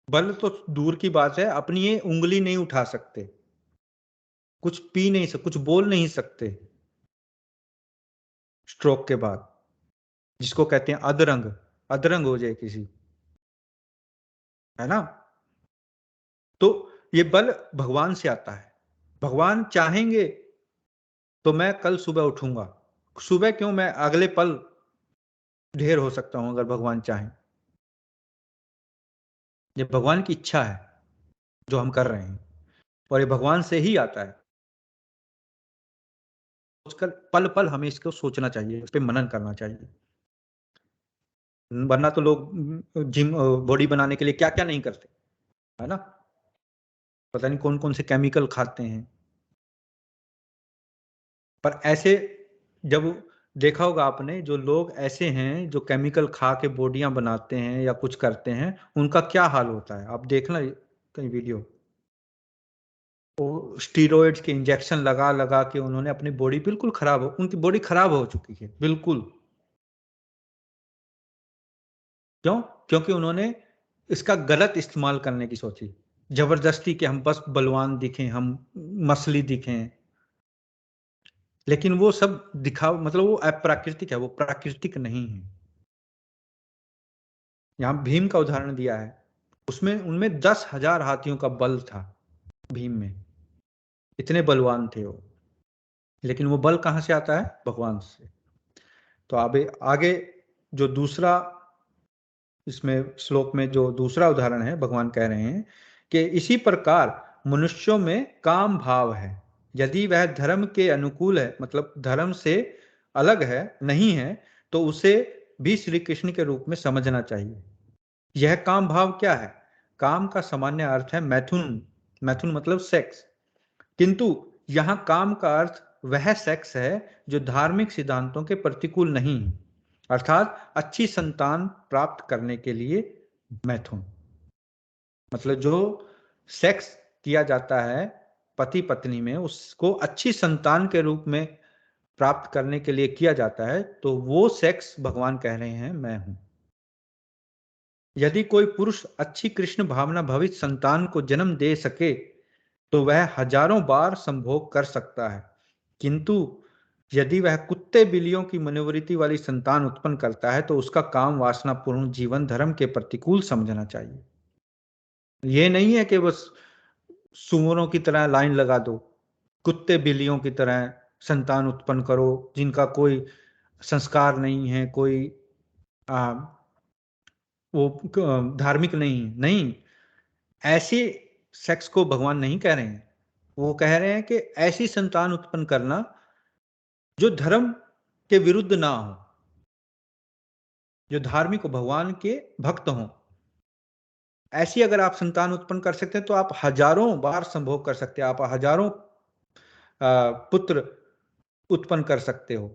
A: बल तो दूर की बात है, अपनी ये उंगली नहीं उठा सकते, कुछ पी नहीं सकते, कुछ बोल नहीं सकते स्ट्रोक के बाद, जिसको कहते हैं अधरंग, अधरंग हो जाए किसी, है ना। तो ये बल भगवान से आता है। भगवान चाहेंगे तो मैं कल सुबह उठूंगा, सुबह क्यों, मैं अगले पल ढेर हो सकता हूं अगर भगवान चाहें। ये भगवान की इच्छा है जो हम कर रहे हैं, और ये भगवान से ही आता है। सोचकर पल पल हमें इसको सोचना चाहिए, इस पे मनन करना चाहिए। वरना तो लोग जिम, बॉडी बनाने के लिए क्या क्या नहीं करते, है ना। पता नहीं कौन कौन से केमिकल खाते हैं। पर ऐसे जब देखा होगा आपने, जो लोग ऐसे हैं जो केमिकल खा के बॉडियां बनाते हैं या कुछ करते हैं, उनका क्या हाल होता है आप देखना कहीं वीडियो। वो स्टीरॉइड्स के इंजेक्शन लगा लगा के उन्होंने अपनी बॉडी बिल्कुल खराब हो, उनकी बॉडी खराब हो चुकी है बिल्कुल। क्यों? क्योंकि उन्होंने इसका गलत इस्तेमाल करने की सोची, जबरदस्ती कि हम बस बलवान दिखें, हम मसली दिखें। लेकिन वो सब दिखाओ, मतलब वो अप्राकृतिक है, वो प्राकृतिक नहीं है। यहां भीम का उदाहरण दिया है, उसमें उनमें 10,000 हाथियों का बल था, भीम में इतने बलवान थे वो। लेकिन वो बल कहां से आता है? भगवान से। तो आगे आगे जो दूसरा, इसमें श्लोक में जो दूसरा उदाहरण है, भगवान कह रहे हैं कि इसी प्रकार मनुष्यों में काम भाव है, यदि वह धर्म के अनुकूल है, मतलब धर्म से अलग है, नहीं है, तो उसे भी श्री कृष्ण के रूप में समझना चाहिए। यह काम भाव क्या है? काम का सामान्य अर्थ है मैथुन, मैथुन मतलब सेक्स, किंतु यहां काम का अर्थ वह सेक्स है जो धार्मिक सिद्धांतों के प्रतिकूल नहीं है, अर्थात अच्छी संतान प्राप्त करने के लिए मैथुन, मतलब जो सेक्स किया जाता है पति पत्नी में, उसको अच्छी संतान के रूप में प्राप्त करने के लिए किया जाता है, तो वो सेक्स भगवान कह रहे हैं मैं हूं। यदि कोई पुरुष अच्छी कृष्ण भावना भवित संतान को जन्म दे सके तो वह हजारों बार संभोग कर सकता है, किंतु यदि वह कुत्ते बिल्लियों की मनोवृत्ति वाली संतान उत्पन्न करता है तो उसका काम वासना पूर्ण जीवन धर्म के प्रतिकूल समझना चाहिए। ये नहीं है कि बस सुअरों की तरह लाइन लगा दो, कुत्ते बिल्लियों की तरह संतान उत्पन्न करो जिनका कोई संस्कार नहीं है, कोई वो धार्मिक नहीं है। नहीं, ऐसे सेक्स को भगवान नहीं कह रहे हैं। वो कह रहे हैं कि ऐसी संतान उत्पन्न करना जो धर्म के विरुद्ध ना हो, जो धार्मिक भगवान के भक्त हों। ऐसी अगर आप संतान उत्पन्न कर सकते हैं तो आप हजारों बार संभोग कर सकते हैं, आप हजारों पुत्र उत्पन्न कर सकते हो,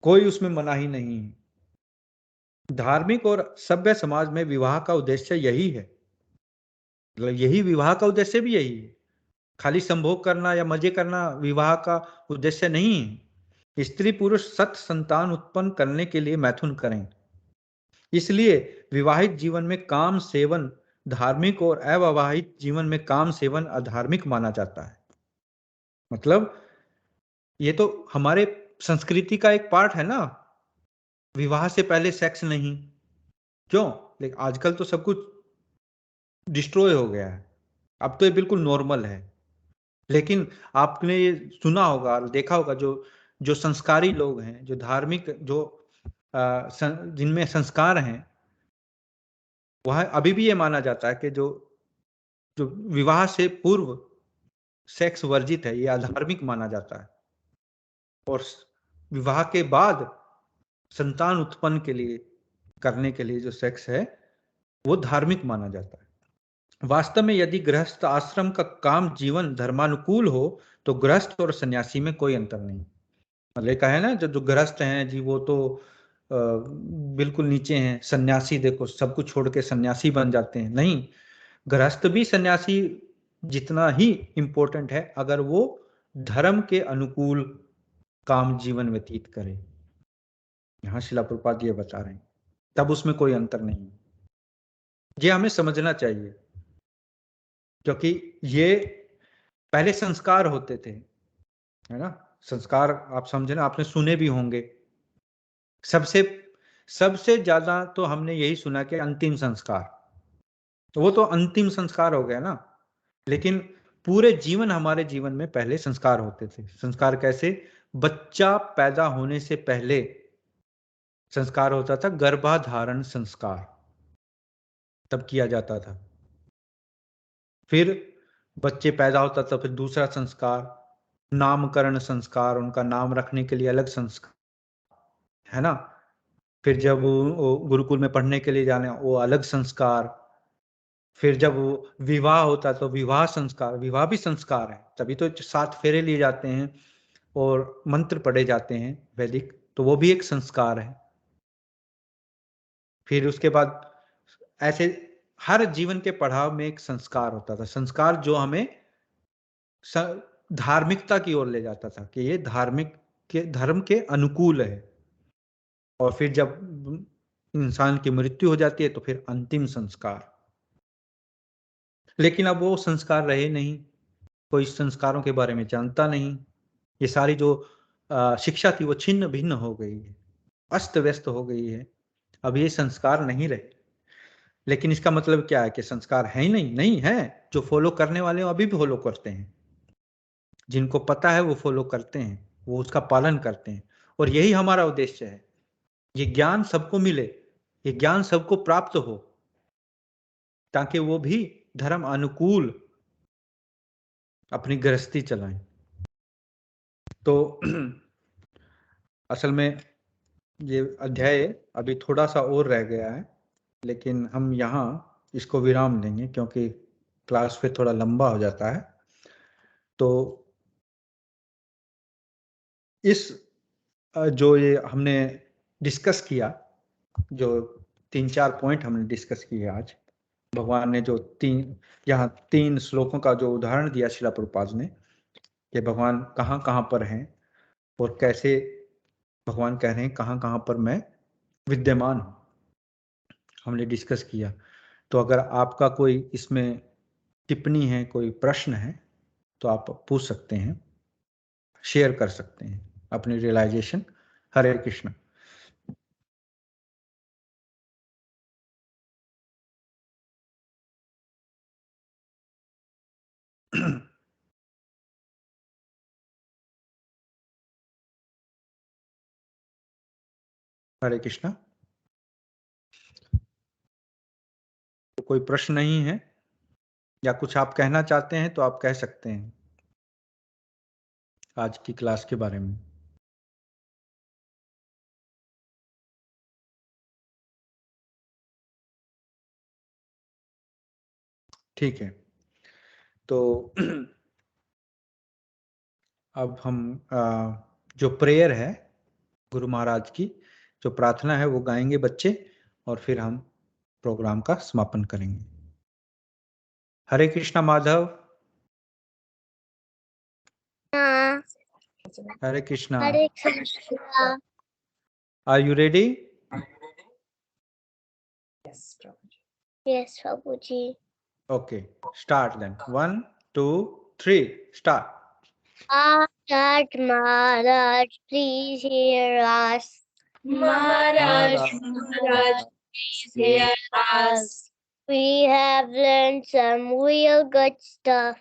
A: कोई उसमें मनाही नहीं है। धार्मिक और सभ्य समाज में विवाह का उद्देश्य यही है, मतलब यही विवाह का उद्देश्य भी यही है। खाली संभोग करना या मजे करना विवाह का उद्देश्य नहीं है। स्त्री पुरुष सत संतान उत्पन्न करने के लिए मैथुन करें। इसलिए विवाहित जीवन में काम सेवन धार्मिक और अविवाहित जीवन में काम सेवन अधार्मिक माना जाता है। मतलब ये तो हमारे संस्कृति का एक पार्ट है ना, विवाह से पहले सेक्स नहीं। क्यों? लेकिन आजकल तो सब कुछ डिस्ट्रॉय हो गया है, अब तो ये बिल्कुल नॉर्मल है। लेकिन आपने ये सुना होगा, देखा होगा, जो जो संस्कारी लोग हैं, जो धार्मिक, जो जिनमें संस्कार हैं, वह अभी भी ये माना जाता है कि जो जो विवाह से पूर्व सेक्स वर्जित है, ये अधार्मिक माना जाता है, और विवाह के बाद संतान उत्पन्न के लिए करने के लिए जो सेक्स है वो धार्मिक माना जाता है। वास्तव में यदि गृहस्थ आश्रम का काम जीवन धर्मानुकूल हो तो गृहस्थ और सन्यासी में कोई अंतर नहीं। मतलब कहा है ना, जो गृहस्थ हैं जी वो तो बिल्कुल नीचे हैं, सन्यासी देखो सब कुछ छोड़ के सन्यासी बन जाते हैं। नहीं, गृहस्थ भी सन्यासी जितना ही इंपॉर्टेंट है, अगर वो धर्म के अनुकूल काम जीवन व्यतीत करे। यहाँ शिला प्रभुपाद ये बता रहे हैं, तब उसमें कोई अंतर नहीं है। ये हमें समझना चाहिए, क्योंकि ये पहले संस्कार होते थे, है ना। संस्कार आप समझे ना, आपने सुने भी होंगे। सबसे ज्यादा तो हमने यही सुना कि अंतिम संस्कार, तो वो तो अंतिम संस्कार हो गया ना। लेकिन पूरे जीवन, हमारे जीवन में पहले संस्कार होते थे। संस्कार कैसे? बच्चा पैदा होने से पहले संस्कार होता था, गर्भाधारण संस्कार तब किया जाता था। फिर बच्चे पैदा होता था, फिर दूसरा संस्कार नामकरण संस्कार, उनका नाम रखने के लिए अलग संस्कार, है ना। फिर जब वो गुरुकुल में पढ़ने के लिए जाने, वो अलग संस्कार। फिर जब विवाह होता तो विवाह संस्कार, विवाह भी संस्कार है, तभी तो 7 फेरे लिए जाते हैं और मंत्र पढ़े जाते हैं वैदिक, तो वो भी एक संस्कार है। फिर उसके बाद ऐसे हर जीवन के पड़ाव में एक संस्कार होता था, संस्कार जो हमें धार्मिकता की ओर ले जाता था कि ये धार्मिक के धर्म के अनुकूल है। और फिर जब इंसान की मृत्यु हो जाती है तो फिर अंतिम संस्कार। लेकिन अब वो संस्कार रहे नहीं, कोई संस्कारों के बारे में जानता नहीं। ये सारी जो शिक्षा थी वो छिन्न भिन्न हो गई है, अस्त व्यस्त हो गई है। अब ये संस्कार नहीं रहे। लेकिन इसका मतलब क्या है कि संस्कार है ही नहीं? नहीं है। जो फॉलो करने वाले हैं अभी भी फॉलो करते हैं, जिनको पता है वो फॉलो करते हैं, वो उसका पालन करते हैं। और यही हमारा उद्देश्य है, ये ज्ञान सबको मिले, ये ज्ञान सबको प्राप्त हो, ताकि वो भी धर्म अनुकूल अपनी गृहस्थी चलाएं। तो असल में ये अध्याय अभी थोड़ा सा और रह गया है, लेकिन हम यहाँ इसको विराम देंगे क्योंकि क्लास फिर थोड़ा लंबा हो जाता है। तो इस जो ये हमने डिस्कस किया, जो 3-4 पॉइंट हमने डिस्कस किए आज, भगवान ने जो 3 श्लोकों का जो उदाहरण दिया शिला प्रभुपाद ने, कि भगवान कहाँ कहाँ पर हैं और कैसे भगवान कह रहे हैं कहाँ कहाँ पर मैं विद्यमान हूँ, हमने डिस्कस किया। तो अगर आपका कोई इसमें टिप्पणी है, कोई प्रश्न है, तो आप पूछ सकते हैं, शेयर कर सकते हैं अपनी रियलाइजेशन। हरे कृष्ण। हरे कृष्ण। तो कोई प्रश्न नहीं है या कुछ आप कहना चाहते हैं तो आप कह सकते हैं आज की क्लास के बारे में। ठीक है, तो अब हम जो प्रेयर है गुरु महाराज की जो प्रार्थना है वो गाएंगे बच्चे, और फिर हम प्रोग्राम का समापन करेंगे। Hare Krishna Madhav. Hare Krishna.
C: Hare Krishna.
A: Are you ready?
B: Yes, Prabhuji.
C: Yes, Prabhuji.
A: Okay, start then. 1, 2, 3, start.
C: Maharaj, please hear us.
B: Maharaj, please hear us.
C: We have learned some real good stuff.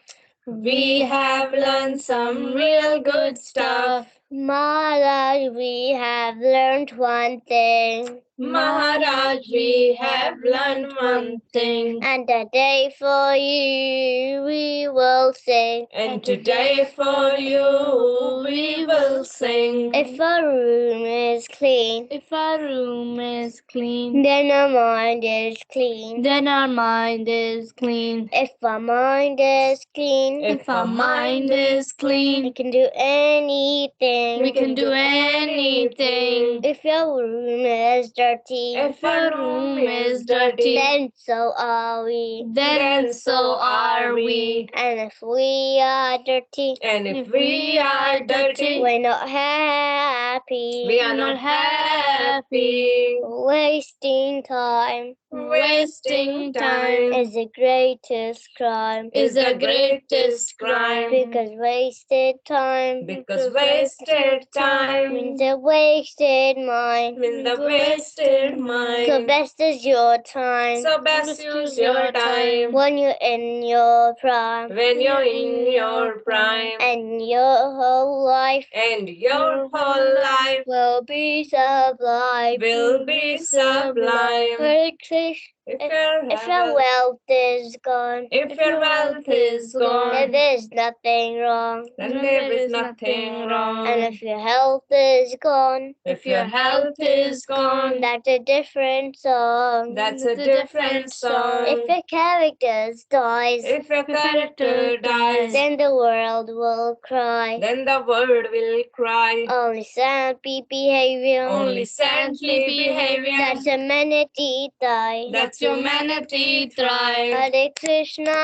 B: We have learned some real good stuff.
C: Maharaj, we have learned one thing.
B: Maharaj, we have learned one thing.
C: And today for you we will sing.
B: And today for you we will sing.
C: If our room is clean,
F: If our room is clean,
C: then our mind is clean.
F: then our mind is clean.
C: If our mind is clean,
F: If our mind is
C: we
F: clean,
C: can do anything.
F: we can do anything.
C: If your room is dirty,
B: If our room is dirty,
C: then so are we.
F: Then so are we.
C: And if we are dirty,
B: and if we are dirty,
C: we're not happy.
B: we are not happy.
C: Wasting time
B: Wasting time
C: is the greatest crime.
B: is the greatest crime.
C: Because wasted time
B: Because wasted time
C: means a wasted mind.
B: means the wasted mind.
C: So best is your time
B: So best use your time
C: when you're in your prime.
B: when you're in your prime,
C: And your whole life
B: and your whole life
C: will be sublime.
B: will be sublime.
C: Hare Krishna.
B: If
C: If your wealth is gone,
B: if your wealth is
C: then
B: gone,
C: there's nothing wrong.
B: then there is nothing wrong.
C: And if your health is gone,
B: If your health is gone,
C: that's a different song.
B: that's a different song.
C: If your character dies,
B: If your character dies,
C: then the world will cry.
B: then the world will cry.
C: Only saintly behavior,
B: Only saintly behavior,
C: that's humanity die.
B: that's humanity thrive.
C: Hare Krishna,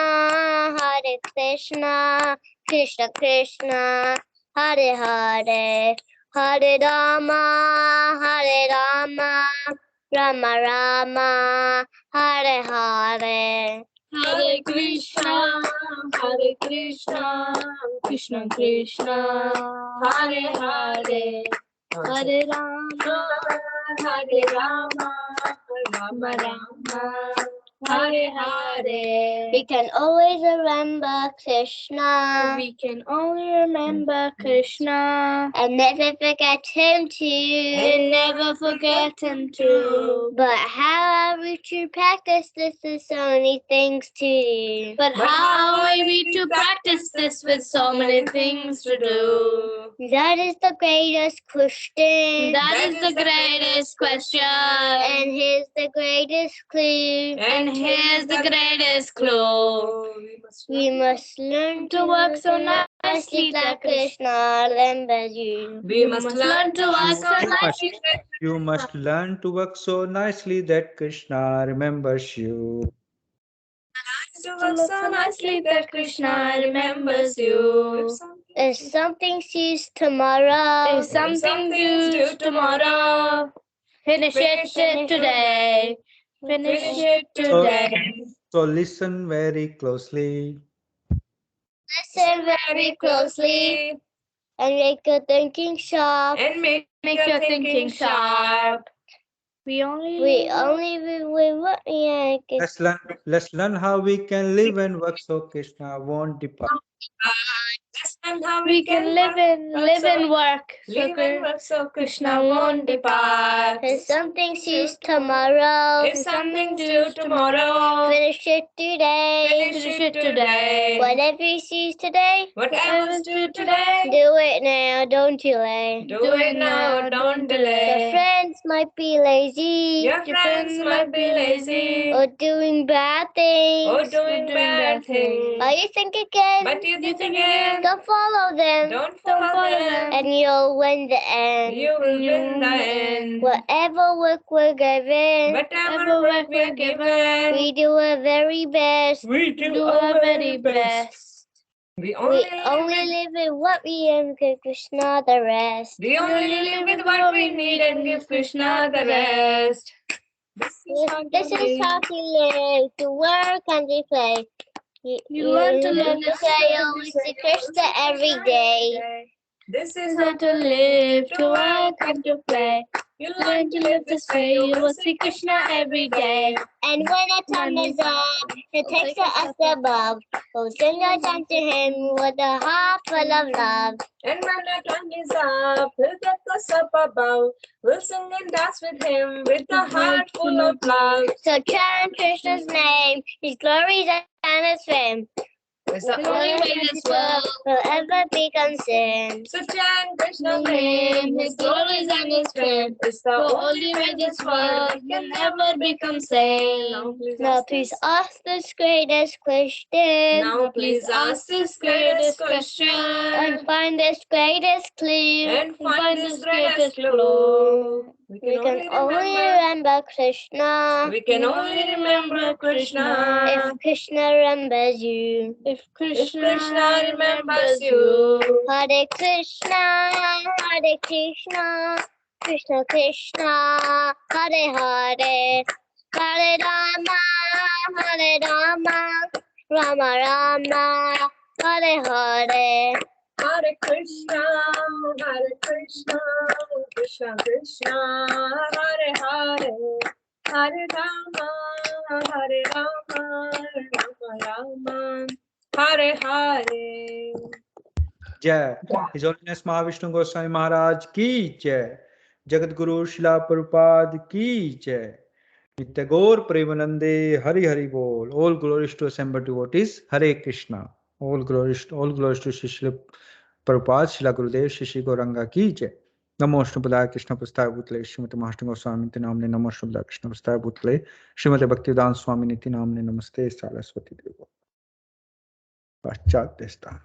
C: Krishna Krishna, Hare Hare, Hare Rama, Rama Rama, Hare Hare.
F: Hare Krishna, Krishna Krishna, Hare Hare, Hare Rama, Rama Rama, Hare Hare.
C: We can always remember Krishna
F: We can only remember Krishna
C: and never forget him too.
F: and never forget him too.
C: But how are we to practice this? There's so many things to do.
F: But how are we to practice this with so many things to do?
C: That is the greatest question.
F: That is the greatest question.
C: And here's the greatest clue.
F: And here's the greatest clue.
C: We must learn
F: To work so nicely
C: that
F: that
C: Krishna remembers you.
B: We must learn to work so
A: You must-
B: nicely.
A: You must learn to work so nicely that Krishna remembers you.
B: To work so nicely that Krishna remembers you.
C: If something sees tomorrow,
F: If something's due tomorrow, finish it today. Finish it today.
A: So listen very closely.
C: listen very closely and make your thinking sharp.
B: And make
F: Make your thinking sharp. We only
A: Let's learn how we can live and work so Krishna won't depart.
B: Let's
F: and how we can live and work. So Krishna won't depart.
C: If something sees tomorrow,
F: If something due tomorrow,
C: finish it today.
F: finish it today.
C: Whatever you sees today,
F: Whatever's due today,
C: do it now, don't delay.
F: do it now, don't
C: Your
F: delay.
C: friends might be lazy,
F: Your friends might be lazy
C: or doing bad things.
F: or doing bad things.
C: But you think again,
F: But you think again,
C: don't follow them,
F: don't follow them,
C: and you'll win the end.
F: you will win the end.
C: Whatever work we're given,
F: Whatever work we're given,
C: we do our very best.
F: we do our very best. We
C: We
F: only
C: only live in what we am, give Krishna the rest.
F: We only live with what we need and give Krishna the rest.
C: This is how to live, to work and to play. You
F: learn to live
C: to say always to Krishna every day.
F: This is How to live, to work and to play. You learn to live this way, you will see Krishna every day.
C: And when the time is up, He takes us above. We'll sing our song to Him with a heart full of love.
F: And when the time is up, he'll take us up above. We'll sing and dance with him with a heart full of love.
C: So chant Krishna's name, His glories and His fame.
F: It's the only way this world
C: will ever be concerned.
F: So chant Krishna's name, his glories and his fame. It's the only way this world can never become sane.
C: Now please ask this greatest question.
F: Now please ask this greatest question.
C: And find this greatest clue.
F: And find this greatest clue.
C: We can only remember Krishna.
F: We can only remember Krishna.
C: If Krishna remembers you.
F: If Krishna remembers you.
C: Hare Krishna, Hare Krishna, Krishna Krishna, Hare Hare, Hare Rama, Rama Rama, Hare Hare.
F: Hare Krishna, Krishna Krishna, Hare Hare, Hare Rama, Rama Rama, Hare Hare.
A: जय his holiness Mahavishnu Goswami महाराज की जय। जगत गुरु शिला प्रभुपाद की जय। नित्य गौर प्रेमानंदे हरि हरि बोल। All glories to assembled devotees. Hare Krishna. All glories to Srila Prabhupada, Srila Gurudev, Shri Gauranga की जय। नमो अष्टपदाय कृष्ण प्रस्ताय भूतले श्रीमती महाविष्णु गोस्वामी नित्य नामने। नमो अष्टपदाय कृष्ण प्रस्ताय भूतले श्रीमती भक्तिवेदांत स्वामी नित्य नामने। नमस्ते सरस्वती देवो। पश्चात स्थान।